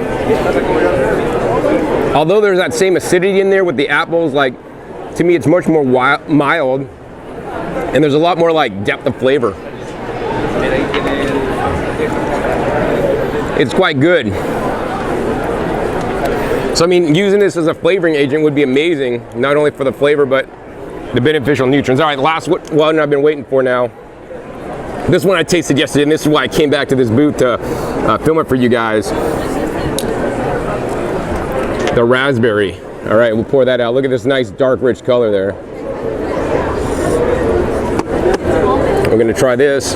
Although there's that same acidity in there with the apples, like, to me, it's much more mild, and there's a lot more like depth of flavor. It's quite good. So I mean, using this as a flavoring agent would be amazing, not only for the flavor, but the beneficial nutrients. All right, last one I've been waiting for now. This one I tasted yesterday, and this is why I came back to this booth to film it for you guys. The raspberry. All right, we'll pour that out. Look at this nice, dark, rich color there. We're gonna try this.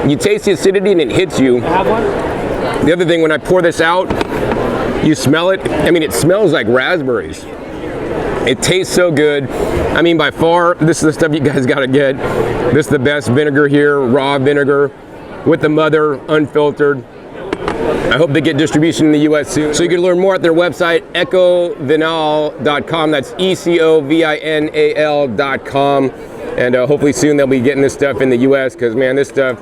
You taste the acidity and it hits you. The other thing, when I pour this out, you smell it. I mean, it smells like raspberries. It tastes so good. I mean, by far, this is the stuff you guys gotta get. This is the best vinegar here, raw vinegar with the mother, unfiltered. I hope they get distribution in the US soon. So you can learn more at their website, EcoVinal.com. That's EcoVinal.com. And hopefully soon they'll be getting this stuff in the US, because man, this stuff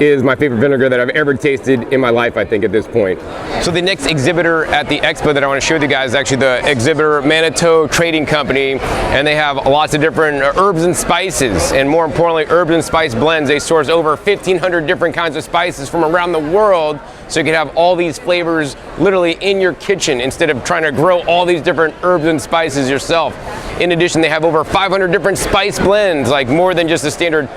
is my favorite vinegar that I've ever tasted in my life, I think, at this point. So the next exhibitor at the Expo that I want to show you guys is actually the exhibitor Manitou Trading Company, and they have lots of different herbs and spices, and more importantly, herbs and spice blends. They source over 1,500 different kinds of spices from around the world, so you can have all these flavors literally in your kitchen instead of trying to grow all these different herbs and spices yourself. In addition, they have over 500 different spice blends, like more than just a standard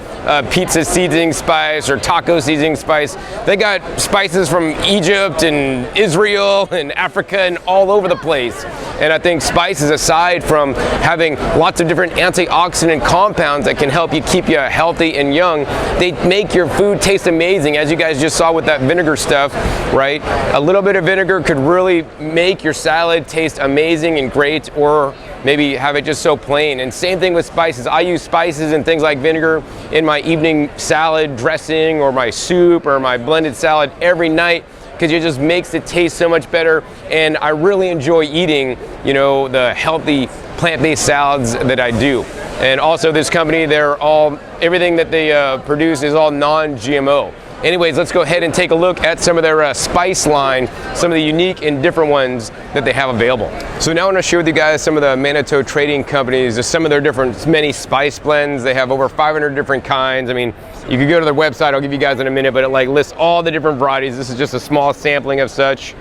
pizza seasoning spice or taco seasoning spice. They got spices from Egypt and Israel and Africa and all over the place. And I think spices, aside from having lots of different antioxidant compounds that can help you keep you healthy and young, they make your food taste amazing, as you guys just saw with that vinegar stuff, right? A little bit of vinegar could really make your salad taste amazing and great, or maybe have it just so plain. And same thing with spices. I use spices and things like vinegar in my evening salad dressing or my soup or my blended salad every night, because it just makes it taste so much better. And I really enjoy eating, you know, the healthy plant-based salads that I do. And also this company, everything that they produce is all non-GMO. Anyways, let's go ahead and take a look at some of their spice line, some of the unique and different ones that they have available. So now I want to share with you guys some of the Manitou Trading Companies, just some of their many spice blends. They have over 500 different kinds. I mean, you can go to their website, I'll give you guys in a minute, but it like lists all the different varieties. This is just a small sampling of such.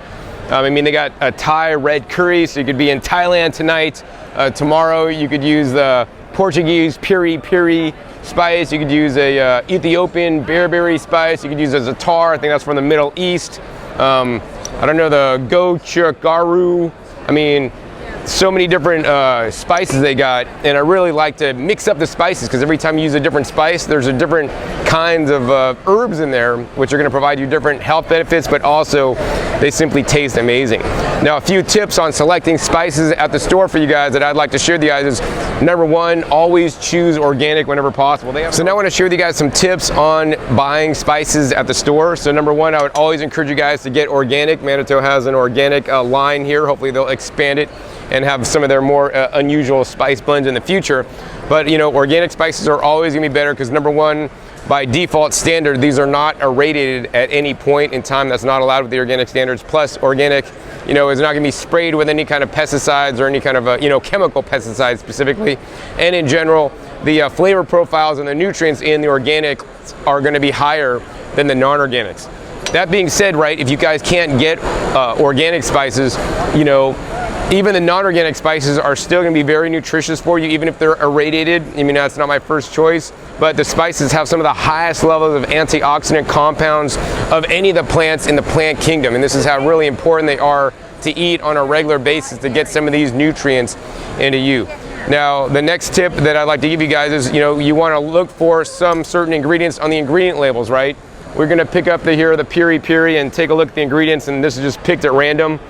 I mean, they got a Thai red curry, so you could be in Thailand tonight. Tomorrow you could use the Portuguese piri piri spice. You could use a Ethiopian bearberry spice. You could use a za'atar. I think that's from the Middle East. I don't know, the gochujang. I mean, so many different spices they got, and I really like to mix up the spices, because every time you use a different spice, there's a different kinds of herbs in there, which are going to provide you different health benefits, but also they simply taste amazing. Now, a few tips on selecting spices at the store for you guys that I'd like to share with you guys is, number one, always choose organic whenever possible. So now I want to share with you guys some tips on buying spices at the store. So number one, I would always encourage you guys to get organic. Manitou has an organic line here. Hopefully they'll expand it and have some of their more unusual spice blends in the future. But you know, organic spices are always gonna be better, because number one, by default standard, these are not irradiated at any point in time. That's not allowed with the organic standards. Plus, organic, you know, is not gonna be sprayed with any kind of pesticides or any kind of chemical pesticides specifically. And in general, the flavor profiles and the nutrients in the organic are gonna be higher than the non-organics. That being said, right, if you guys can't get organic spices, you know, even the non-organic spices are still going to be very nutritious for you, even if they're irradiated. I mean, that's not my first choice, but the spices have some of the highest levels of antioxidant compounds of any of the plants in the plant kingdom, and this is how really important they are to eat on a regular basis to get some of these nutrients into you. Now, the next tip that I'd like to give you guys is, you know, you want to look for some certain ingredients on the ingredient labels, right? We're going to pick up the piri piri and take a look at the ingredients, and this is just picked at random.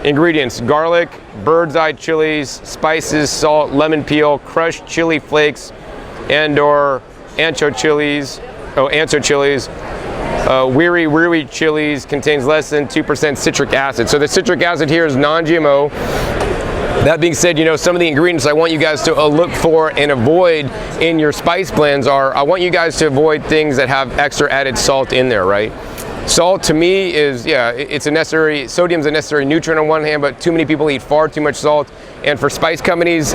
Ingredients: garlic, bird's eye chilies, spices, salt, lemon peel, crushed chili flakes, and/or ancho chilies. Wiri chilies contains less than 2% citric acid. So the citric acid here is non-GMO. That being said, you know, some of the ingredients I want you guys to look for and avoid in your spice blends are, I want you guys to avoid things that have extra added salt in there, right? Salt to me is, it's a necessary, sodium's a necessary nutrient on one hand, but too many people eat far too much salt. And for spice companies,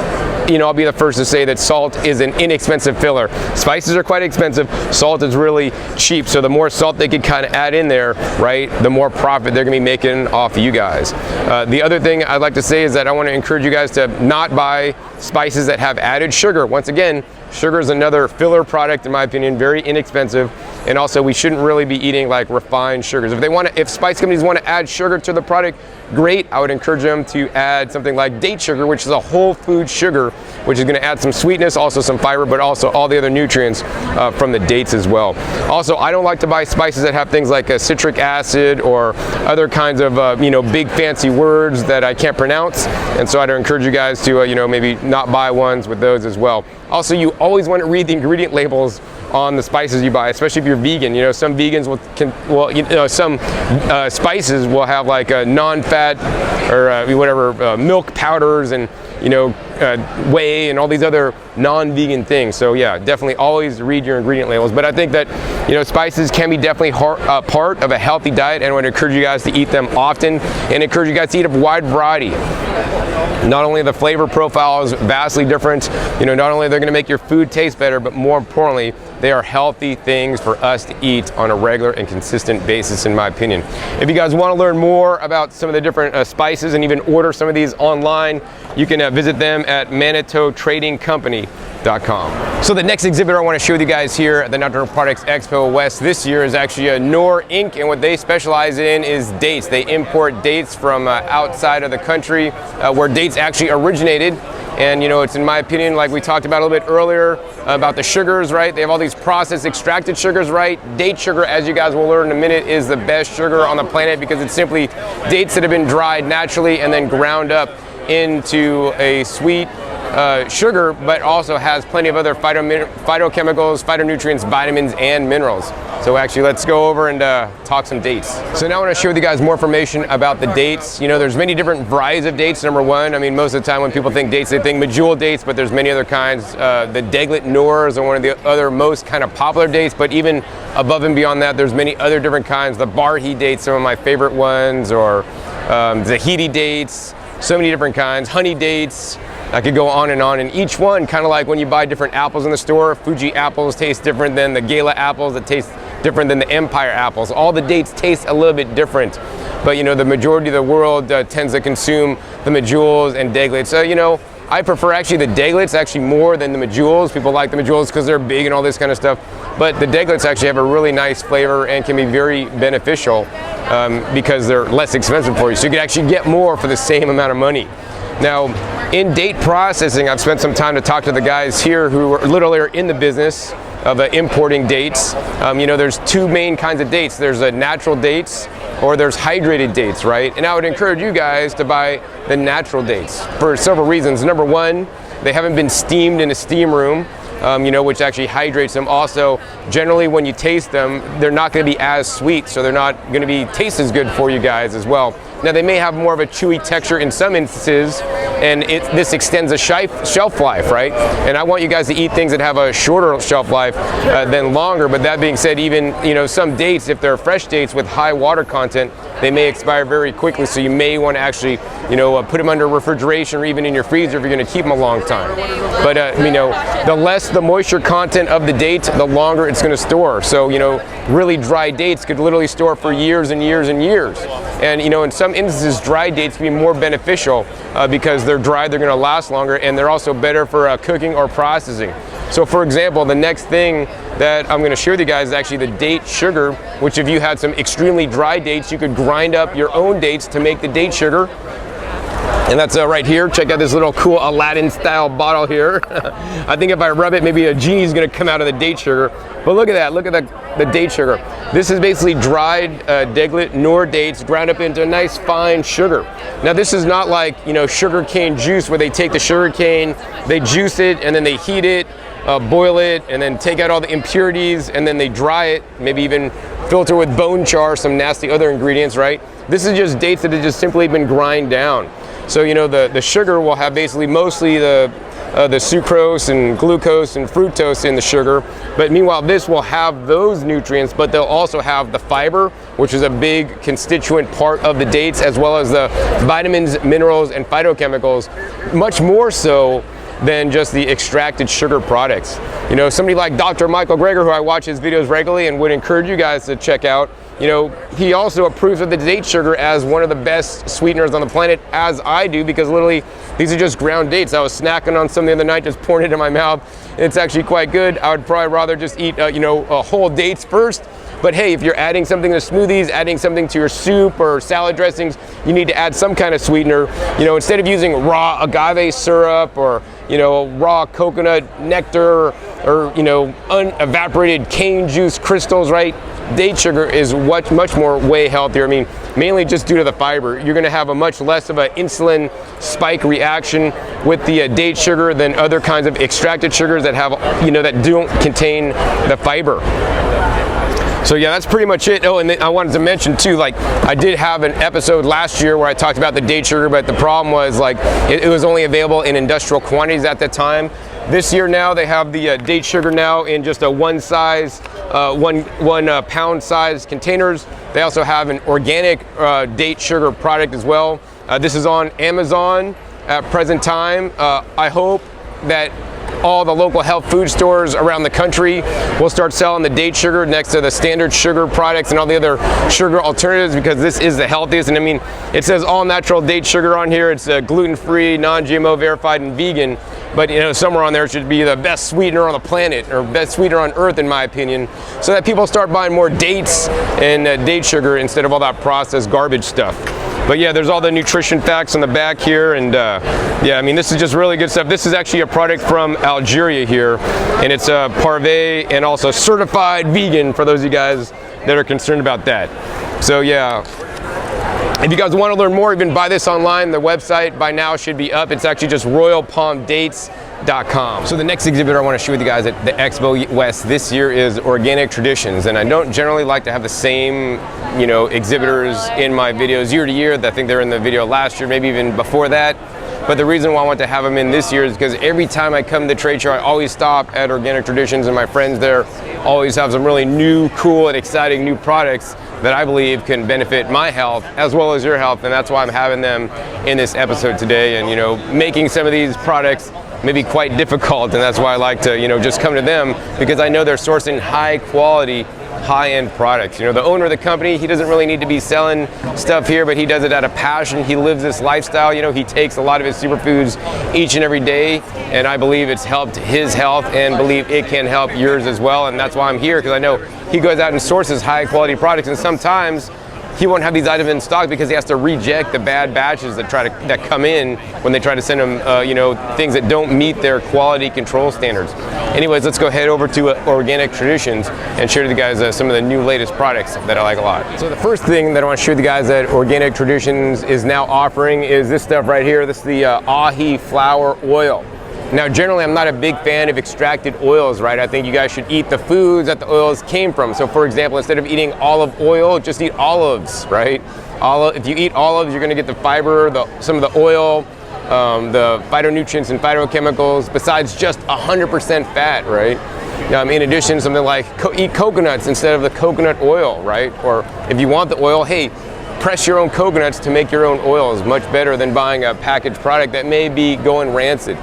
you know, I'll be the first to say that salt is an inexpensive filler. Spices are quite expensive, salt is really cheap. So the more salt they could kind of add in there, right, the more profit they're gonna be making off of you guys. The other thing I'd like to say is that I want to encourage you guys to not buy spices that have added sugar. Once again, sugar is another filler product, in my opinion, very inexpensive. And also, we shouldn't really be eating like refined sugars. If spice companies want to add sugar to the product, great. I would encourage them to add something like date sugar, which is a whole food sugar, which is going to add some sweetness, also some fiber, but also all the other nutrients from the dates as well. Also, I don't like to buy spices that have things like citric acid or other kinds of big fancy words that I can't pronounce. And so I'd encourage you guys to maybe not buy ones with those as well. Also, you always want to read the ingredient labels on the spices you buy, especially if you're vegan. You know, some vegans some spices will have like a non-fat or whatever milk powders and whey and all these other non-vegan things. So yeah, definitely always read your ingredient labels. But I think that spices can be definitely part of a healthy diet, and I would encourage you guys to eat them often and encourage you guys to eat a wide variety. Not only the flavor profile is vastly different, not only they're going to make your food taste better, but more importantly, they are healthy things for us to eat on a regular and consistent basis, in my opinion. If you guys want to learn more about some of the different spices and even order some of these online, you can visit them at Manitou Trading Company. So the next exhibit I want to show you guys here at the Natural Products Expo West this year is actually a Noour Inc, and what they specialize in is dates. They import dates from outside of the country where dates actually originated. And it's, in my opinion, like we talked about a little bit earlier about the sugars, right? They have all these processed extracted sugars, right? Date sugar, as you guys will learn in a minute, is the best sugar on the planet because it's simply dates that have been dried naturally and then ground up into a sweet sugar, but also has plenty of other phytochemicals, phytonutrients, vitamins, and minerals. So actually, let's go over and talk some dates. So now I want to show you guys more information about the dates. There's many different varieties of dates. Number one, I mean, most of the time when people think dates, they think medjool dates, but there's many other kinds. The Deglet Noors are one of the other most kind of popular dates, but even above and beyond that, there's many other different kinds. The Barhi dates, some of my favorite ones, or Zahidi dates, so many different kinds, honey dates. I could go on, and each one, kind of like when you buy different apples in the store, Fuji apples taste different than the Gala apples that taste different than the Empire apples. All the dates taste a little bit different, but the majority of the world tends to consume the medjools and Deglets. So I prefer actually the Deglets actually more than the medjools. People like the medjools because they're big and all this kind of stuff, but the Deglets actually have a really nice flavor and can be very beneficial because they're less expensive for you. So you can actually get more for the same amount of money. Now, in date processing, I've spent some time to talk to the guys here who are literally in the business of importing dates. There's two main kinds of dates. There's natural dates or there's hydrated dates, right? And I would encourage you guys to buy the natural dates for several reasons. Number one, they haven't been steamed in a steam room, which actually hydrates them. Also, generally when you taste them, they're not going to be as sweet, so they're not going to taste as good for you guys as well. Now, they may have more of a chewy texture in some instances, and this extends a shelf life, right? And I want you guys to eat things that have a shorter shelf life than longer. But that being said, even some dates, if they're fresh dates with high water content, they may expire very quickly. So you may want to actually, put them under refrigeration or even in your freezer if you're going to keep them a long time. But the less the moisture content of the date, the longer it's going to store. So really dry dates could literally store for years and years and years. And in some instances, dry dates can be more beneficial because they're dry, they're going to last longer, and they're also better for cooking or processing. So for example, the next thing that I'm going to share with you guys is actually the date sugar, which if you had some extremely dry dates, you could grind up your own dates to make the date sugar. And that's right here. Check out this little cool Aladdin style bottle here. I think if I rub it, maybe a genie is going to come out of the date sugar. But look at that, look at the date sugar. This is basically dried Deglet Noor dates ground up into a nice fine sugar. Now this is not like sugar cane juice where they take the sugar cane, they juice it, and then they heat it, boil it, and then take out all the impurities, and then they dry it, maybe even filter with bone char, some nasty other ingredients, right? This is just dates that have just simply been grind down. So the sugar will have basically mostly the sucrose and glucose and fructose in the sugar, but meanwhile this will have those nutrients, but they'll also have the fiber, which is a big constituent part of the dates, as well as the vitamins, minerals, and phytochemicals, much more so than just the extracted sugar products. Somebody like Dr. Michael Greger, who I watch his videos regularly and would encourage you guys to check out, he also approves of the date sugar as one of the best sweeteners on the planet, as I do, because literally these are just ground dates. I was snacking on some the other night, just pouring it in my mouth. It's actually quite good. I would probably rather just eat, whole dates first. But hey, if you're adding something to smoothies, adding something to your soup or salad dressings, you need to add some kind of sweetener. Instead of using raw agave syrup or raw coconut nectar, or, you know, unevaporated cane juice crystals, right? Date sugar is much more way healthier. I mean, mainly just due to the fiber. You're going to have a much less of an insulin spike reaction with the date sugar than other kinds of extracted sugars that have, you know, that don't contain the fiber. So yeah, that's pretty much it. Oh, and then I wanted to mention too, like, I did have an episode last year where I talked about the date sugar, but the problem was, like, it was only available in industrial quantities at the time. This year now they have the date sugar now in just a one pound size containers. They also have an organic date sugar product as well. This is on Amazon at present time. I hope that all the local health food stores around the country will start selling the date sugar next to the standard sugar products and all the other sugar alternatives, because this is the healthiest. And I mean, it says all natural date sugar on here. It's gluten-free, non-GMO, verified, and vegan. But, you know, somewhere on there should be the best sweetener on the planet, or best sweetener on earth, in my opinion, so that people start buying more dates and date sugar instead of all that processed garbage stuff. But yeah, there's all the nutrition facts on the back here, and yeah, I mean, this is just really good stuff. This is actually a product from Algeria here, and it's Parve and also certified vegan for those of you guys that are concerned about that. So yeah, if you guys want to learn more, even buy this online, the website by now should be up. It's actually just royalpalmdates.com. So the next exhibit I want to show you guys at the Expo West this year is Organic Traditions, and I don't generally like to have the same, you know, exhibitors in my videos year to year. I think they're in the video last year, maybe even before that. But the reason why I want to have them in this year is because every time I come to the trade show, I always stop at Organic Traditions, and my friends there always have some really new, cool, and exciting new products that I believe can benefit my health as well as your health, and that's why I'm having them in this episode today. And, you know, making some of these products may be quite difficult, and that's why I like to, you know, just come to them, because I know they're sourcing high quality, high-end products. You know, the owner of the company, he doesn't really need to be selling stuff here, but he does it out of passion. He lives this lifestyle. You know, he takes a lot of his superfoods each and every day, and I believe it's helped his health and believe it can help yours as well. And that's why I'm here, because I know he goes out and sources high-quality products, and sometimes he won't have these items in stock because he has to reject the bad batches that come in when they try to send him, you know, things that don't meet their quality control standards. Anyways, let's go head over to Organic Traditions and share with you guys some of the new latest products that I like a lot. So the first thing that I want to show you guys that Organic Traditions is now offering is this stuff right here. This is the ahi flower oil. Now, generally, I'm not a big fan of extracted oils, right? I think you guys should eat the foods that the oils came from. So, for example, instead of eating olive oil, just eat olives, right? If you eat olives, you're gonna get the fiber, some of the oil, the phytonutrients and phytochemicals, besides just 100% fat, right? In addition, something like eat coconuts instead of the coconut oil, right? Or if you want the oil, hey, press your own coconuts to make your own oils. Much better than buying a packaged product that may be going rancid.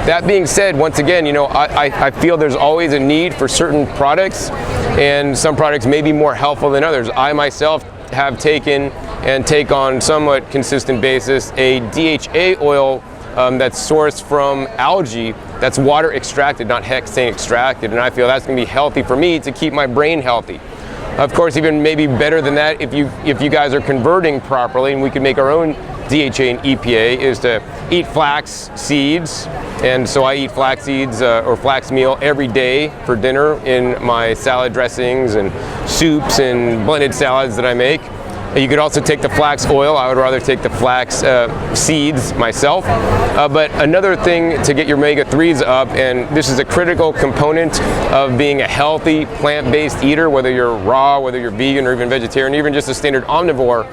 That being said, once again, you know, I feel there's always a need for certain products, and some products may be more helpful than others. I myself have taken and take on somewhat consistent basis a DHA oil that's sourced from algae that's water extracted, not hexane extracted, and I feel that's going to be healthy for me to keep my brain healthy. Of course, even maybe better than that, if you guys are converting properly, and we can make our own DHA and EPA, is to eat flax seeds. And so I eat flax seeds or flax meal every day for dinner in my salad dressings and soups and blended salads that I make. You could also take the flax oil. I would rather take the flax seeds myself. But another thing to get your omega-3s up, and this is a critical component of being a healthy plant-based eater, whether you're raw, whether you're vegan or even vegetarian, even just a standard omnivore.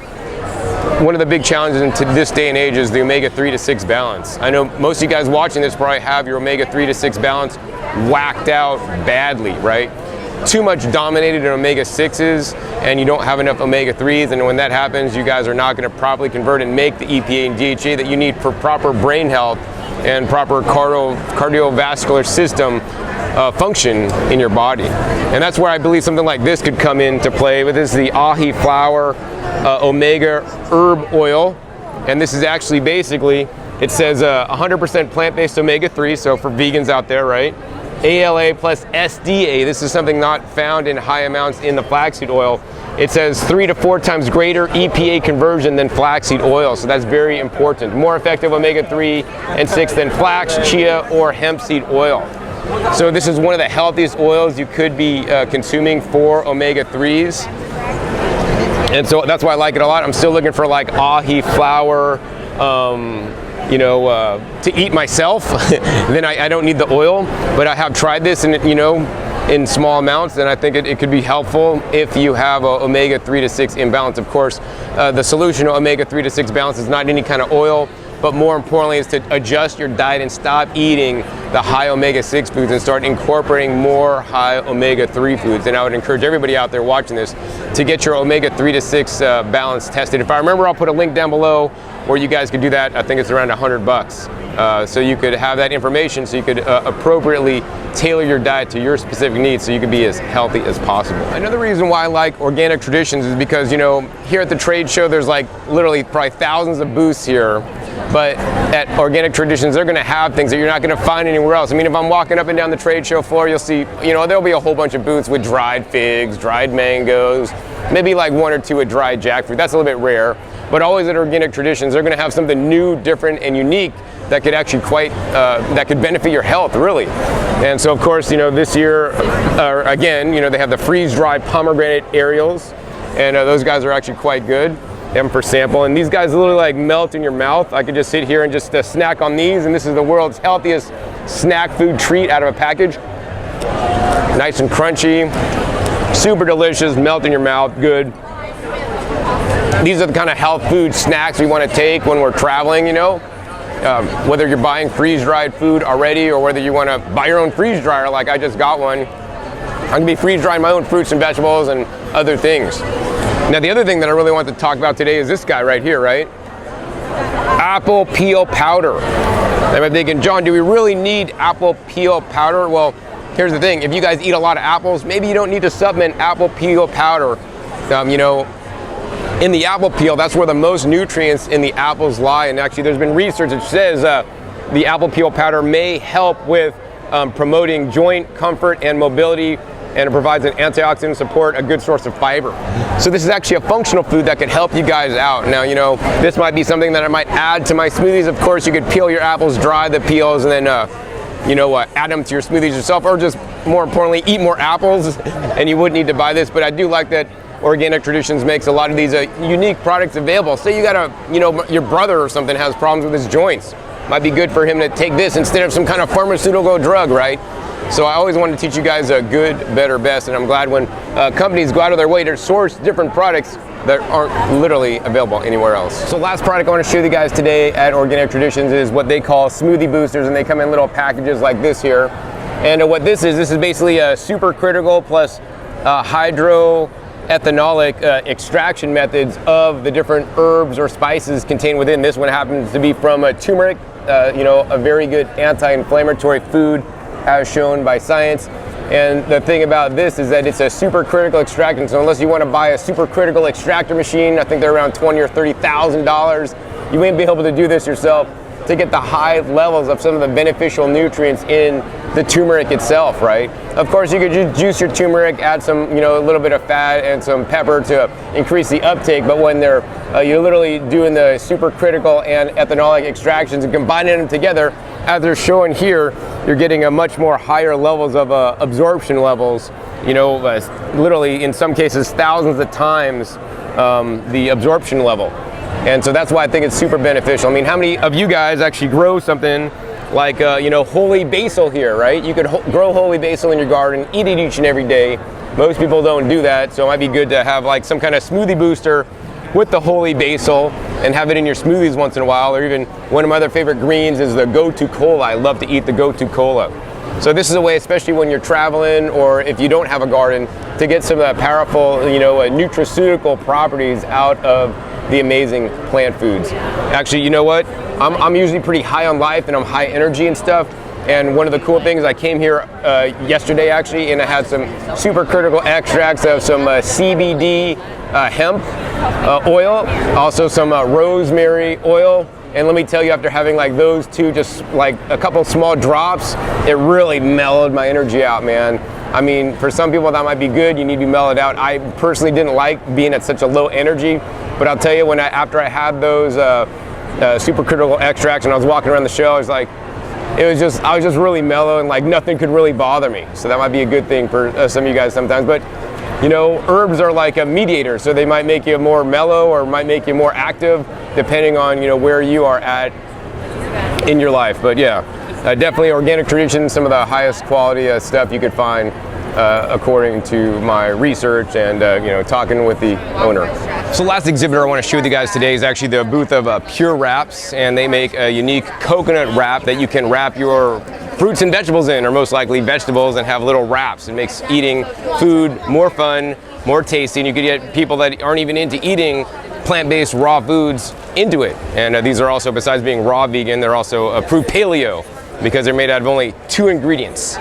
One of the big challenges in this day and age is the omega-3 to 6 balance. I know most of you guys watching this probably have your omega-3 to 6 balance whacked out badly, right? Too much dominated in omega-6s, and you don't have enough omega-3s, and when that happens, you guys are not going to properly convert and make the EPA and DHA that you need for proper brain health and proper cardiovascular system function in your body. And that's where I believe something like this could come into play. But this is the ahi flower omega herb oil, and this is actually basically, it says 100% plant-based omega-3, so for vegans out there, right? ALA plus SDA. This is something not found in high amounts in the flaxseed oil. It says 3 to 4 times greater EPA conversion than flaxseed oil, so that's very important. More effective omega-3 and 6 than flax, chia, or hemp seed oil. So this is one of the healthiest oils you could be consuming for omega-3s. And so that's why I like it a lot. I'm still looking for like ahi flour, you know, to eat myself. Then I don't need the oil, but I have tried this and, you know, in small amounts, and I think it could be helpful if you have a omega-3 to 6 imbalance. Of course, the solution to omega-3 to 6 balance is not any kind of oil, but more importantly is to adjust your diet and stop eating the high omega-6 foods and start incorporating more high omega-3 foods. And I would encourage everybody out there watching this to get your omega-3 to 6 balance tested. If I remember, I'll put a link down below where you guys could do that. I think it's around $100. So you could have that information so you could appropriately tailor your diet to your specific needs so you can be as healthy as possible. Another reason why I like Organic Traditions is because, you know, here at the trade show, there's like literally probably thousands of booths here. But at Organic Traditions, they're gonna have things that you're not gonna find anywhere else. I mean, if I'm walking up and down the trade show floor, you'll see, you know, there'll be a whole bunch of booths with dried figs, dried mangoes, maybe like one or two with dried jackfruit. That's a little bit rare. But always at Organic Traditions, they're gonna have something new, different, and unique that could actually that could benefit your health, really. And so, of course, you know, this year, again, you know, they have the freeze-dried pomegranate Ariels, and those guys are actually quite good. Them for sample, and these guys literally like melt in your mouth. I could just sit here and just snack on these, and this is the world's healthiest snack food treat out of a package. Nice and crunchy, super delicious, melt in your mouth, good. These are the kind of health food snacks we want to take when we're traveling, you know. Whether you're buying freeze-dried food already or whether you want to buy your own freeze dryer, like I just got one. I'm gonna be freeze-drying my own fruits and vegetables and other things. Now, the other thing that I really want to talk about today is this guy right here, right? Apple peel powder. I'm thinking, John, do we really need apple peel powder? Well, here's the thing. If you guys eat a lot of apples, maybe you don't need to supplement apple peel powder. You know, in the apple peel, that's where the most nutrients in the apples lie. And actually, there's been research that says the apple peel powder may help with promoting joint comfort and mobility, and it provides an antioxidant support, a good source of fiber. So this is actually a functional food that could help you guys out. Now, you know, this might be something that I might add to my smoothies. Of course, you could peel your apples, dry the peels, and then, you know, add them to your smoothies yourself, or just more importantly, eat more apples, and you wouldn't need to buy this. But I do like that Organic Traditions makes a lot of these unique products available. Say you got you know, your brother or something has problems with his joints. Might be good for him to take this instead of some kind of pharmaceutical drug, right? So I always want to teach you guys a good, better, best, and I'm glad when companies go out of their way to source different products that aren't literally available anywhere else. So last product I want to show you guys today at Organic Traditions is what they call smoothie boosters, and they come in little packages like this here. And what this is basically a supercritical plus hydroethanolic extraction methods of the different herbs or spices contained within. This one happens to be from turmeric, you know, a very good anti-inflammatory food, as shown by science. And the thing about this is that it's a supercritical extractant. So unless you want to buy a supercritical extractor machine, I think they're around $20,000 or $30,000, you won't be able to do this yourself to get the high levels of some of the beneficial nutrients in the turmeric itself, right? Of course, you could juice your turmeric, add some, you know, a little bit of fat and some pepper to increase the uptake. But when you're literally doing the supercritical and ethanolic extractions and combining them together, as they're showing here, you're getting a much more higher levels of absorption levels, you know, literally in some cases thousands of times the absorption level. And so that's why I think it's super beneficial. I mean, how many of you guys actually grow something like, you know, holy basil here, right? You could grow holy basil in your garden, eat it each and every day. Most people don't do that, so it might be good to have like some kind of smoothie booster with the holy basil and have it in your smoothies once in a while. Or even one of my other favorite greens is the gotu kola. I love to eat the gotu kola. So this is a way, especially when you're traveling or if you don't have a garden, to get some powerful, you know, nutraceutical properties out of the amazing plant foods. Actually, you know what? I'm usually pretty high on life and I'm high energy and stuff. And one of the cool things, I came here yesterday actually, and I had some supercritical extracts of some CBD hemp oil, also some rosemary oil. And let me tell you, after having like those two, just like a couple small drops, it really mellowed my energy out, man. I mean, for some people that might be good, you need to be mellowed out. I personally didn't like being at such a low energy, but I'll tell you, after I had those supercritical extracts and I was walking around the show, I was like, I was just really mellow and like nothing could really bother me. So that might be a good thing for some of you guys sometimes. But you know, herbs are like a mediator, so they might make you more mellow or might make you more active depending on, you know, where you are at in your life. But yeah, definitely Organic Tradition, some of the highest quality stuff you could find according to my research and you know, talking with the owner. So last exhibitor I want to share with you guys today is actually the booth of Pure Wraps, and they make a unique coconut wrap that you can wrap your fruits and vegetables in, or most likely vegetables, and have little wraps. It makes eating food more fun, more tasty, and you could get people that aren't even into eating plant-based raw foods into it. And these are also, besides being raw vegan, they're also approved paleo because they're made out of only 2 ingredients.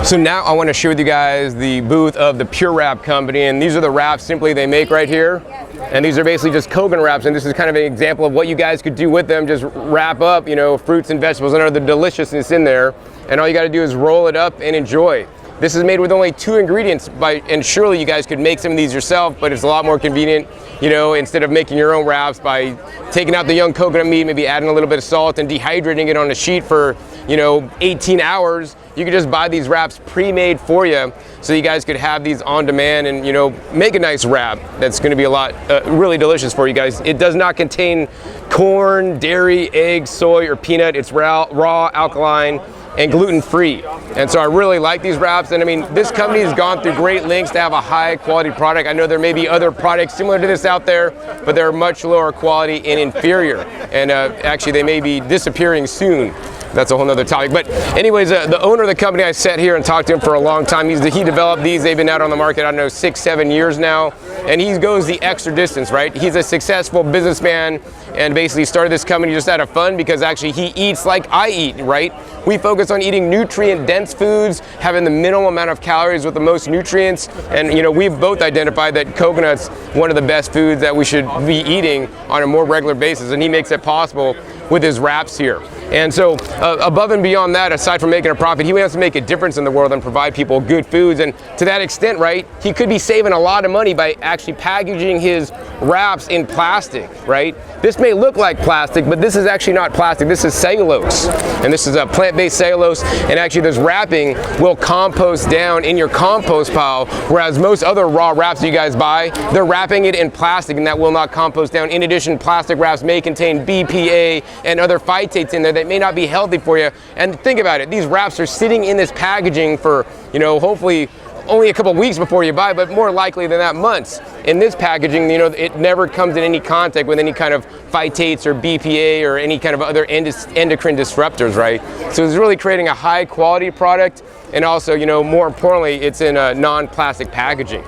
So now I want to share with you guys the booth of the Pure Wrap company, and these are the wraps simply they make right here. And these are basically just coconut wraps, and this is kind of an example of what you guys could do with them. Just wrap up, you know, fruits and vegetables and the deliciousness in there, and all you got to do is roll it up and enjoy. This is made with only 2 ingredients, and surely you guys could make some of these yourself, but it's a lot more convenient, you know, instead of making your own wraps by taking out the young coconut meat, maybe adding a little bit of salt and dehydrating it on a sheet for, you know, 18 hours. You could just buy these wraps pre-made for you, so you guys could have these on demand and, you know, make a nice wrap that's going to be a lot really delicious for you guys. It does not contain corn, dairy, egg, soy, or peanut. It's raw, alkaline, and gluten-free. And so I really like these wraps, and I mean, this company has gone through great lengths to have a high quality product. I know there may be other products similar to this out there, but they're much lower quality and inferior, and actually they may be disappearing soon. That's a whole nother topic. But anyways, the owner of the company, I sat here and talked to him for a long time. He developed these. They've been out on the market, I don't know, 6-7 years now. And he goes the extra distance, right? He's a successful businessman and basically started this company just out of fun because actually he eats like I eat, right? We focus on eating nutrient-dense foods, having the minimal amount of calories with the most nutrients. And you know, we've both identified that coconut's one of the best foods that we should be eating on a more regular basis. And he makes it possible with his wraps here. And so above and beyond that, aside from making a profit, he wants to make a difference in the world and provide people good foods. And to that extent, right, he could be saving a lot of money by actually packaging his wraps in plastic, right? This may look like plastic, but this is actually not plastic. This is cellulose, and this is a plant-based cellulose. And actually this wrapping will compost down in your compost pile, whereas most other raw wraps you guys buy, they're wrapping it in plastic, and that will not compost down. In addition, plastic wraps may contain BPA and other phytates in there that may not be healthy for you. And think about it, these wraps are sitting in this packaging for, you know, hopefully only a couple weeks before you buy, but more likely than that, months. In this packaging, you know, it never comes in any contact with any kind of phytates or BPA or any kind of other endocrine disruptors, right? So it's really creating a high quality product, and also, you know, more importantly, it's in a non-plastic packaging.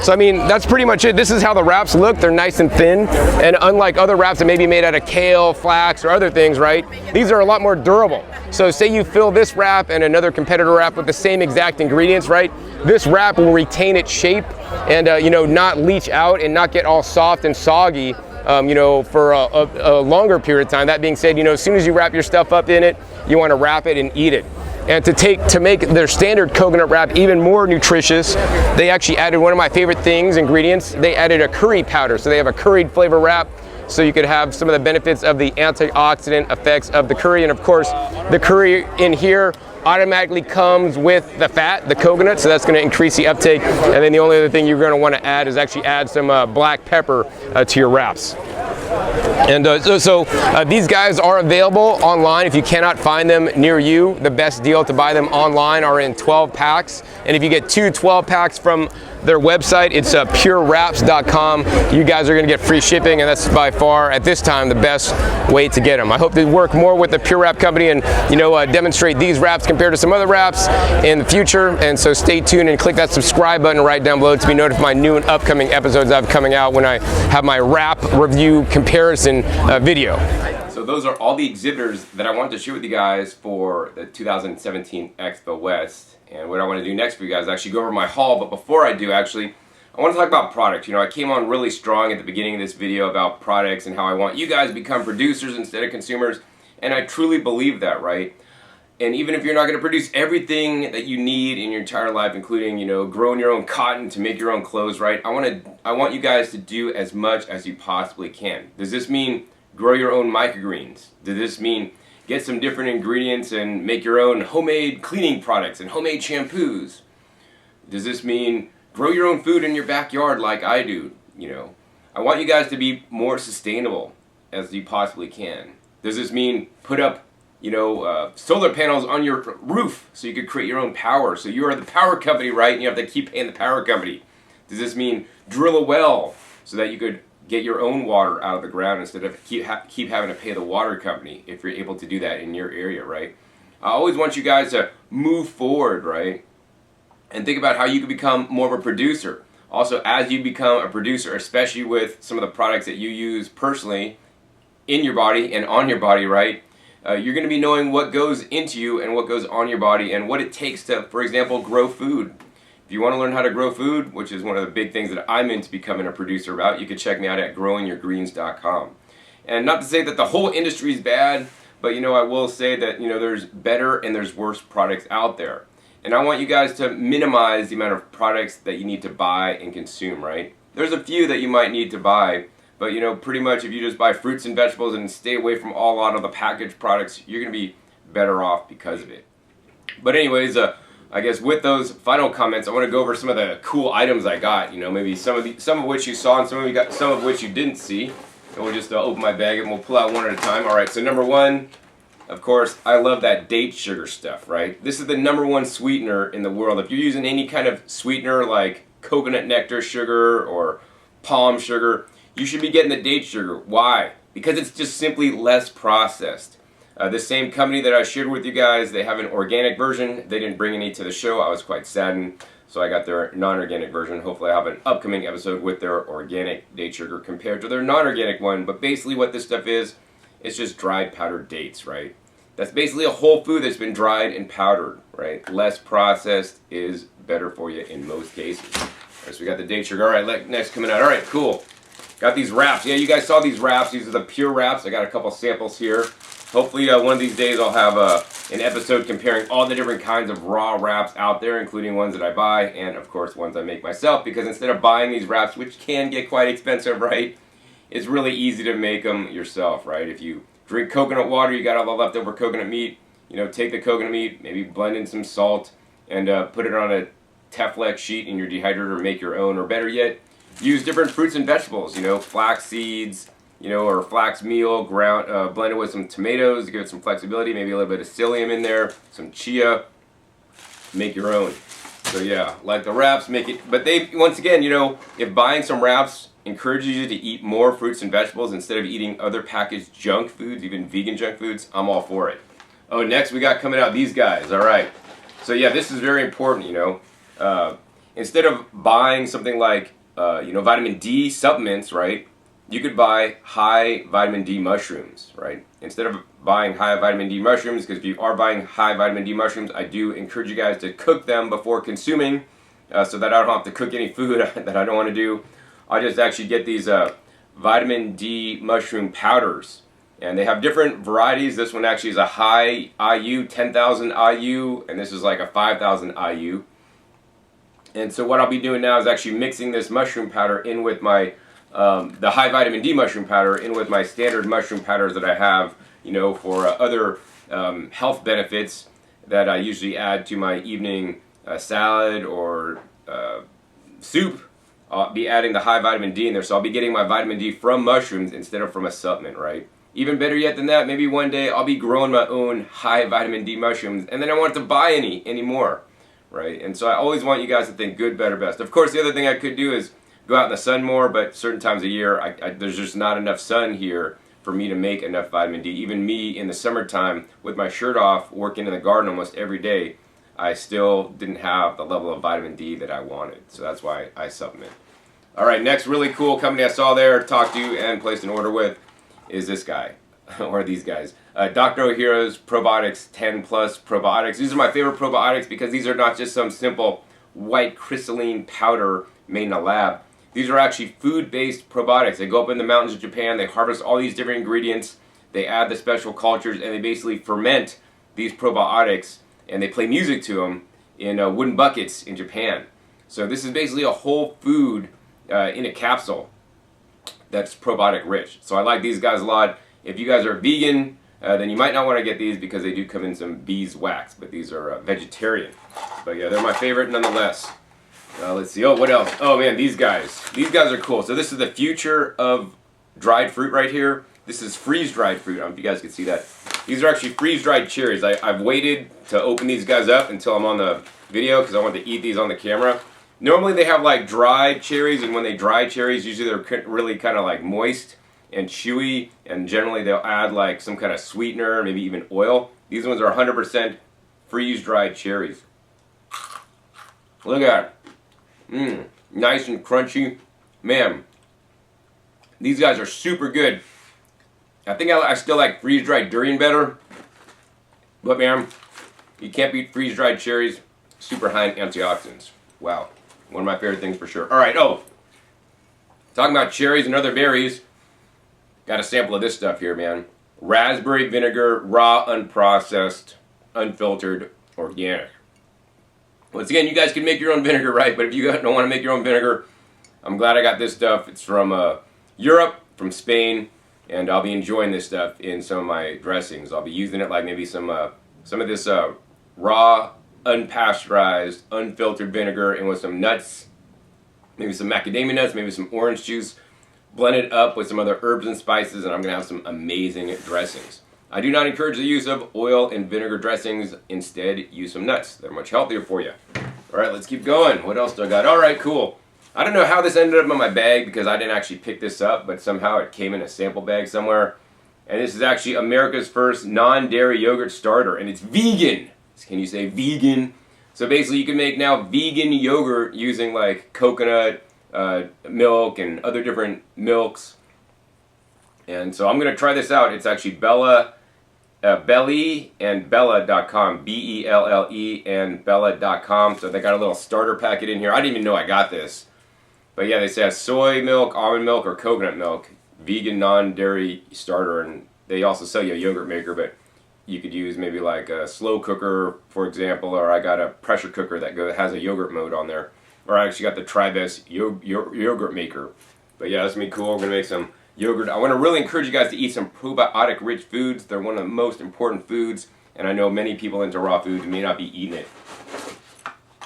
So I mean, that's pretty much it. This is how the wraps look. They're nice and thin, and unlike other wraps that may be made out of kale, flax, or other things, right? These are a lot more durable. So say you fill this wrap and another competitor wrap with the same exact ingredients, right? This wrap will retain its shape and you know, not leach out and not get all soft and soggy, you know, for a longer period of time. That being said, you know, as soon as you wrap your stuff up in it, you want to wrap it and eat it. And to make their standard coconut wrap even more nutritious, they actually added one of my favorite ingredients. They added a curry powder, so they have a curried flavor wrap, so you could have some of the benefits of the antioxidant effects of the curry. And of course, the curry in here automatically comes with the fat, the coconut, so that's going to increase the uptake. And then the only other thing you're going to want to add is actually add some black pepper to your wraps. And these guys are available online. If you cannot find them near you, the best deal to buy them online are in 12 packs. And if you get 2 12 packs from their website, it's purewraps.com. You guys are going to get free shipping, and that's by far, at this time, the best way to get them. I hope to work more with the Pure Wrap company and, you know, demonstrate these wraps compared to some other wraps in the future. And so stay tuned and click that subscribe button right down below to be notified of my new and upcoming episodes I have coming out when I have my wrap review comparison video. So those are all the exhibitors that I wanted to share with you guys for the 2017 Expo West. And what I want to do next for you guys is actually go over my haul. But before I do, actually, I want to talk about product. You know, I came on really strong at the beginning of this video about products and how I want you guys to become producers instead of consumers. And I truly believe that, right? And even if you're not going to produce everything that you need in your entire life, including, you know, growing your own cotton to make your own clothes, right? I want you guys to do as much as you possibly can. Does this mean grow your own microgreens? Does this mean get some different ingredients and make your own homemade cleaning products and homemade shampoos? Does this mean grow your own food in your backyard like I do? You know, I want you guys to be more sustainable as you possibly can. Does this mean put up, you know, solar panels on your roof so you could create your own power? So you are the power company, right? And you have to keep paying the power company. Does this mean drill a well so that you could get your own water out of the ground instead of keep having to pay the water company if you're able to do that in your area, right? I always want you guys to move forward, right? And think about how you can become more of a producer. Also, as you become a producer, especially with some of the products that you use personally in your body and on your body, right? You're going to be knowing what goes into you and what goes on your body and what it takes to, for example, grow food. If you want to learn how to grow food, which is one of the big things that I'm into becoming a producer about, you can check me out at growingyourgreens.com. And not to say that the whole industry is bad, but you know, I will say that, you know, there's better and there's worse products out there. And I want you guys to minimize the amount of products that you need to buy and consume, right? There's a few that you might need to buy, but you know, pretty much if you just buy fruits and vegetables and stay away from a lot of the packaged products, you're going to be better off because of it. But anyways, I guess with those final comments, I want to go over some of the cool items I got. You know, maybe some of which you saw and some of which you didn't see. And we'll just open my bag and we'll pull out one at a time. All right, so number one, of course, I love that date sugar stuff, right? This is the #1 sweetener in the world. If you're using any kind of sweetener like coconut nectar sugar or palm sugar, you should be getting the date sugar. Why? Because it's just simply less processed. The same company that I shared with you guys, they have an organic version. They didn't bring any to the show. I was quite saddened, so I got their non-organic version. Hopefully I have an upcoming episode with their organic date sugar compared to their non-organic one. But basically what this stuff is, it's just dried powdered dates, right? That's basically a whole food that's been dried and powdered, right? Less processed is better for you in most cases. All right, so we got the date sugar. All right, next coming out. All right, cool. Got these wraps. Yeah, you guys saw these wraps. These are the pure wraps. I got a couple samples here. Hopefully one of these days I'll have an episode comparing all the different kinds of raw wraps out there, including ones that I buy and, of course, ones I make myself. Because instead of buying these wraps, which can get quite expensive, right, it's really easy to make them yourself, right? If you drink coconut water, you got all the leftover coconut meat, you know, take the coconut meat, maybe blend in some salt, and put it on a Teflon sheet in your dehydrator, make your own, or better yet, use different fruits and vegetables, you know, flax seeds, you know, or flax meal, ground, blended with some tomatoes to give it some flexibility, maybe a little bit of psyllium in there, some chia, make your own. So yeah, like the wraps, make it, but they, once again, you know, if buying some wraps encourages you to eat more fruits and vegetables instead of eating other packaged junk foods, even vegan junk foods, I'm all for it. Oh, next we got coming out these guys, all right. So yeah, this is very important, you know. Instead of buying something like, you know, vitamin D supplements, right, you could buy high vitamin D mushrooms, right? Instead of buying high vitamin D mushrooms, because if you are buying high vitamin D mushrooms, I do encourage you guys to cook them before consuming, so that I don't have to cook any food that I don't want to do. I just actually get these vitamin D mushroom powders, and they have different varieties. This one actually is a high IU, 10,000 IU, and this is like a 5,000 IU. And so what I'll be doing now is actually mixing this mushroom powder in with my the high vitamin D mushroom powder in with my standard mushroom powders that I have, you know, for other health benefits that I usually add to my evening salad or soup. I'll be adding the high vitamin D in there, so I'll be getting my vitamin D from mushrooms instead of from a supplement, right? Even better yet than that, maybe one day I'll be growing my own high vitamin D mushrooms, and then I won't have to buy any more, right? And so I always want you guys to think good, better, best. Of course, the other thing I could do is go out in the sun more, but certain times of year, there's just not enough sun here for me to make enough vitamin D. Even me in the summertime, with my shirt off, working in the garden almost every day, I still didn't have the level of vitamin D that I wanted. So that's why I supplement. All right, next really cool company I saw there, talked to, and placed an order with is this guy, or these guys. Dr. Ohhira's Probiotics 10 Plus Probiotics. These are my favorite probiotics because these are not just some simple white crystalline powder made in a lab. These are actually food-based probiotics. They go up in the mountains of Japan, they harvest all these different ingredients, they add the special cultures, and they basically ferment these probiotics, and they play music to them in wooden buckets in Japan. So this is basically a whole food in a capsule that's probiotic rich. So I like these guys a lot. If you guys are vegan, then you might not want to get these because they do come in some beeswax, but these are vegetarian. But yeah, they're my favorite nonetheless. Let's see. Oh, what else? Oh man, these guys. These guys are cool. So this is the future of dried fruit right here. This is freeze-dried fruit. I don't know if you guys can see that. These are actually freeze-dried cherries. I've waited to open these guys up until I'm on the video because I want to eat these on the camera. Normally they have like dried cherries, and when they dry cherries, usually they're really kind of like moist and chewy, and generally they'll add like some kind of sweetener, maybe even oil. These ones are 100% freeze-dried cherries. Look at it. Nice and crunchy. Man, these guys are super good. I think I still like freeze-dried durian better, but man, you can't beat freeze-dried cherries. Super high in antioxidants. Wow, one of my favorite things for sure. All right, talking about cherries and other berries, got a sample of this stuff here, man. Raspberry vinegar, raw, unprocessed, unfiltered, organic. Once again, you guys can make your own vinegar, right? But if you don't want to make your own vinegar, I'm glad I got this stuff. It's from Europe, from Spain. And I'll be enjoying this stuff in some of my dressings. I'll be using it like maybe some of this raw, unpasteurized, unfiltered vinegar, and with some nuts, maybe some macadamia nuts, maybe some orange juice, blend it up with some other herbs and spices, and I'm going to have some amazing dressings. I do not encourage the use of oil and vinegar dressings. Instead, use some nuts. They're much healthier for you. All right, let's keep going. What else do I got? All right, cool. I don't know how this ended up in my bag because I didn't actually pick this up, but somehow it came in a sample bag somewhere. And this is actually America's first non-dairy yogurt starter, and it's vegan. Can you say vegan? So basically you can make now vegan yogurt using like coconut milk and other different milks. And so I'm going to try this out. It's actually Belly and Bella.com, B-E-L-L-E and Bella.com. So they got a little starter packet in here. I didn't even know I got this. But yeah, they say soy milk, almond milk, or coconut milk, vegan non-dairy starter, and they also sell you a yogurt maker, but you could use maybe like a slow cooker, for example, or I got a pressure cooker that has a yogurt mode on there, or I actually got the Tribest yogurt maker. But yeah, that's gonna be cool. We're gonna make some yogurt. I want to really encourage you guys to eat some probiotic-rich foods. They're one of the most important foods, and I know many people into raw foods may not be eating it.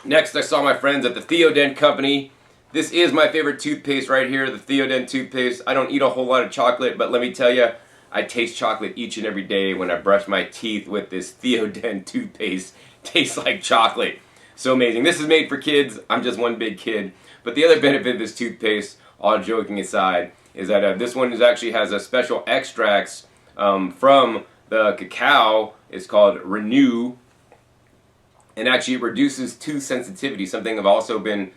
Next, I saw my friends at the Theodent Company. This is my favorite toothpaste right here, the Theodent toothpaste. I don't eat a whole lot of chocolate, but let me tell you, I taste chocolate each and every day when I brush my teeth with this Theodent toothpaste. Tastes like chocolate. So amazing. This is made for kids. I'm just one big kid. But the other benefit of this toothpaste, all joking aside, is that this one actually has a special extracts from the cacao. It's called Renew. And actually it reduces tooth sensitivity, something I've also been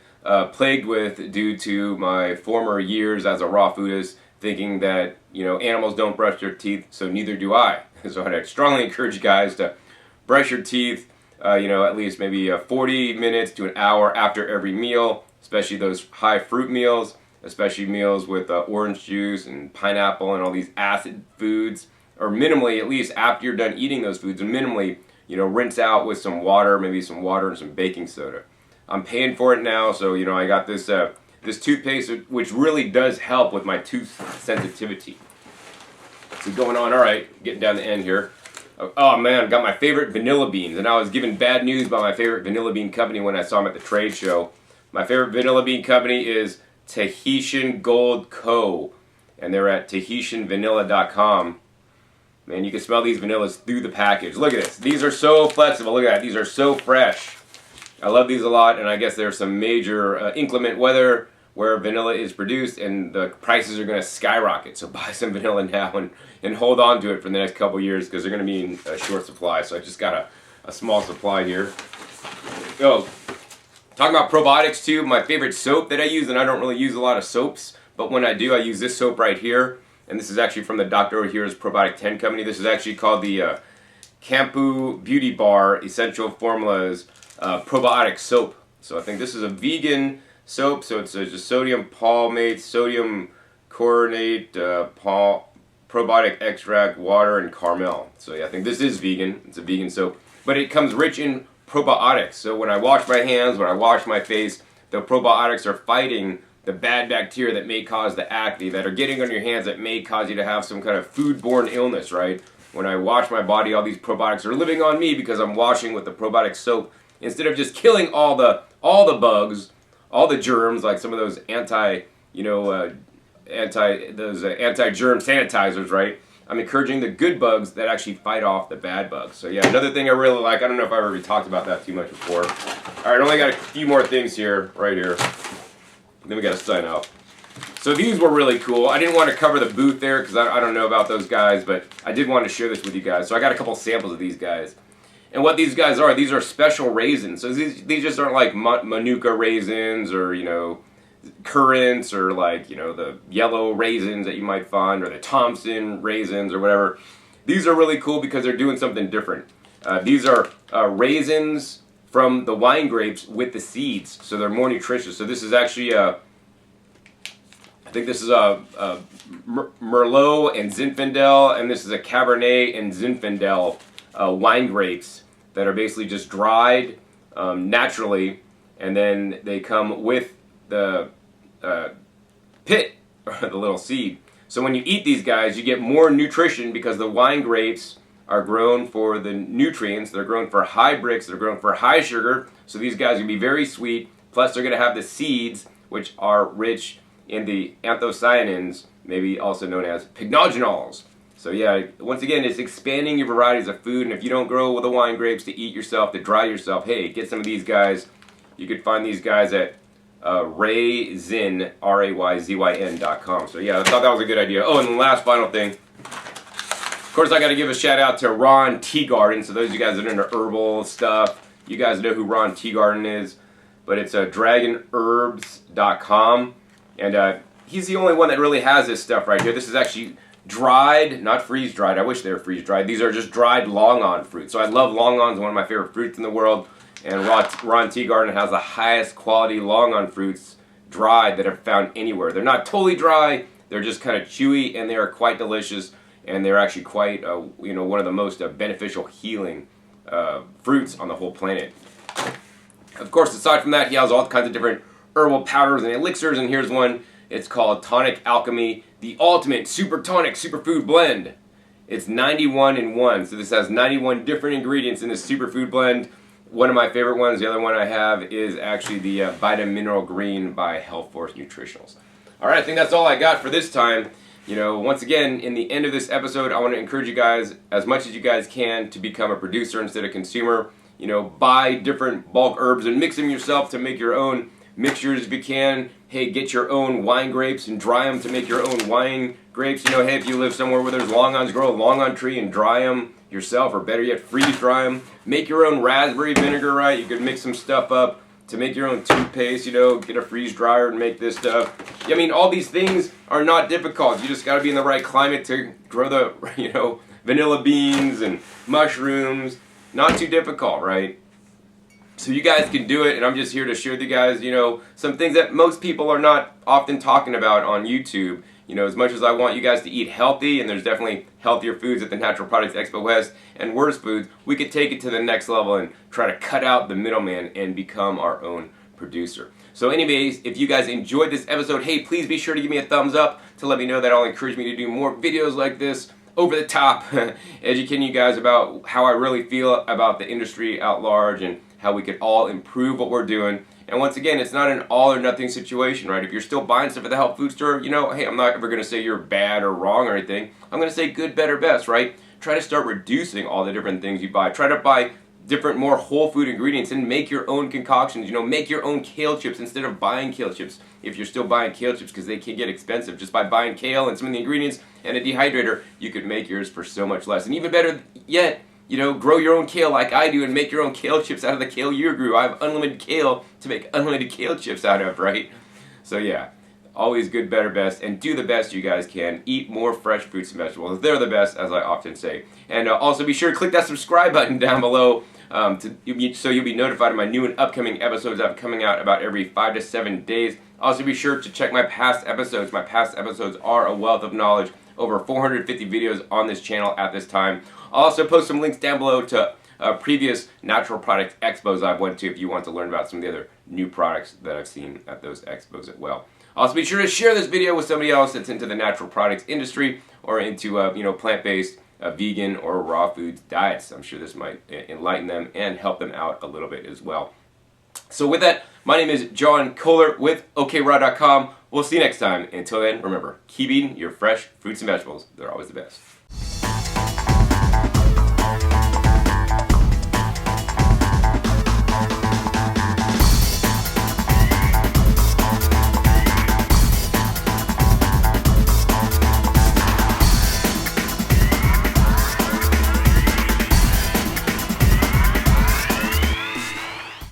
plagued with due to my former years as a raw foodist, thinking that animals don't brush their teeth, so neither do I. So I'd strongly encourage you guys to brush your teeth, at least maybe 40 minutes to an hour after every meal, especially those high fruit meals, especially meals with orange juice and pineapple and all these acid foods, or minimally, at least after you're done eating those foods, and minimally, rinse out with some water, maybe some water and some baking soda. I'm paying for it now, so I got this this toothpaste, which really does help with my tooth sensitivity. So going on, all right, getting down the end here. Oh man, got my favorite vanilla beans, and I was given bad news by my favorite vanilla bean company when I saw them at the trade show. My favorite vanilla bean company is Tahitian Gold Co., and they're at TahitianVanilla.com. Man, you can smell these vanillas through the package. Look at this. These are so flexible. Look at that. These are so fresh. I love these a lot, and I guess there's some major inclement weather where vanilla is produced, and the prices are going to skyrocket. So buy some vanilla now and hold on to it for the next couple years because they're going to be in a short supply. So I just got a small supply here. Oh, talking about probiotics too, my favorite soap that I use, and I don't really use a lot of soaps, but when I do, I use this soap right here. And this is actually from the Dr. Ohhira's Probiotic 10 company. This is actually called the Kampu Beauty Bar Essential Formulas Probiotic Soap. So I think this is a vegan soap. So it's just sodium palmate, sodium coronate, probiotic extract, water, and caramel. So yeah, I think this is vegan. It's a vegan soap. But it comes rich in probiotics. So when I wash my hands, when I wash my face, the probiotics are fighting the bad bacteria that may cause the acne, that are getting on your hands, that may cause you to have some kind of foodborne illness, right? when I wash my body, all these probiotics are living on me because I'm washing with the probiotic soap instead of just killing all the bugs, all the germs, like some of those anti-germ sanitizers, right? I'm encouraging the good bugs that actually fight off the bad bugs. So yeah, another thing I really like, I don't know if I've already talked about that too much before. All right, only got a few more things here, right here. Then we got to sign out. So these were really cool. I didn't want to cover the booth there because I don't know about those guys, but I did want to share this with you guys. So I got a couple samples of these guys. And what these guys are, these are special raisins. So these just aren't like Manuka raisins or, you know, currants or like, you know, the yellow raisins that you might find or the Thompson raisins or whatever. These are really cool because they're doing something different. These are raisins from the wine grapes with the seeds, so they're more nutritious. So this is actually I think this is a Merlot and Zinfandel, and this is a Cabernet and Zinfandel wine grapes that are basically just dried naturally, and then they come with the pit, or the little seed. So when you eat these guys, you get more nutrition because the wine grapes are grown for the nutrients. They're grown for high Brix, they're grown for high sugar, so these guys are going to be very sweet. Plus they're going to have the seeds, which are rich in the anthocyanins, maybe also known as pycnogenols. So yeah, once again, it's expanding your varieties of food, and if you don't grow with the wine grapes to eat yourself, to dry yourself, hey, get some of these guys. You could find these guys at rayzyn, RAYZYN.com. So yeah, I thought that was a good idea. Oh, and the last final thing, of course, I got to give a shout out to Ron Teagarden. So those of you guys that are into herbal stuff, you guys know who Ron Teagarden is, but it's dragonherbs.com. And he's the only one that really has this stuff right here. This is actually dried, not freeze-dried. I wish they were freeze-dried. These are just dried long-on fruit. So I love long-ons, one of my favorite fruits in the world. And Ron Teagarden has the highest quality long-on fruits dried that I've found anywhere. They're not totally dry. They're just kind of chewy, and they are quite delicious. And they're actually quite, one of the most beneficial healing fruits on the whole planet. Of course, aside from that, he has all kinds of different herbal powders and elixirs, and here's one. It's called Tonic Alchemy, the Ultimate Super Tonic Superfood Blend. It's 91 in 1, so this has 91 different ingredients in this superfood blend. One of my favorite ones, the other one I have, is actually the Vita Mineral Green by Health Force Nutritionals. All right, I think that's all I got for this time. You know, once again, in the end of this episode, I want to encourage you guys, as much as you guys can, to become a producer instead of consumer. You know, buy different bulk herbs and mix them yourself to make your own mixtures if you can. Hey, get your own wine grapes and dry them to make your own wine grapes. You know, hey, if you live somewhere where there's long-ons, grow a long-on tree and dry them yourself, or better yet, freeze dry them. Make your own raspberry vinegar, right? You could mix some stuff up to make your own toothpaste, you know, get a freeze dryer and make this stuff. I mean, all these things are not difficult. You just got to be in the right climate to grow the, vanilla beans and mushrooms. Not too difficult, right? So you guys can do it, and I'm just here to share with you guys, some things that most people are not often talking about on YouTube. As much as I want you guys to eat healthy, and there's definitely healthier foods at the Natural Products Expo West and worse foods, we could take it to the next level and try to cut out the middleman and become our own producer. So anyways, if you guys enjoyed this episode, hey, please be sure to give me a thumbs up to let me know. That'll encourage me to do more videos like this, over the top, educating you guys about how I really feel about the industry at large and how we could all improve what we're doing. And once again, it's not an all or nothing situation, right? If you're still buying stuff at the health food store, hey, I'm not ever going to say you're bad or wrong or anything. I'm going to say good, better, best, right? Try to start reducing all the different things you buy. Try to buy different, more whole food ingredients and make your own concoctions. Make your own kale chips instead of buying kale chips. If you're still buying kale chips, because they can get expensive, just by buying kale and some of the ingredients and a dehydrator, you could make yours for so much less. And even better yet, grow your own kale like I do and make your own kale chips out of the kale you grew. I have unlimited kale to make unlimited kale chips out of, right? So yeah, always good, better, best, and do the best you guys can. Eat more fresh fruits and vegetables. They're the best, as I often say. And also be sure to click that subscribe button down below so you'll be notified of my new and upcoming episodes that are coming out about every 5 to 7 days. Also be sure to check my past episodes. My past episodes are a wealth of knowledge. Over 450 videos on this channel at this time. I'll also post some links down below to previous natural product expos I've went to if you want to learn about some of the other new products that I've seen at those expos as well. Also be sure to share this video with somebody else that's into the natural products industry or into plant-based vegan or raw food diets. I'm sure this might enlighten them and help them out a little bit as well. So with that, my name is John Kohler with OKRaw.com. We'll see you next time. Until then, remember, keep eating your fresh fruits and vegetables. They're always the best.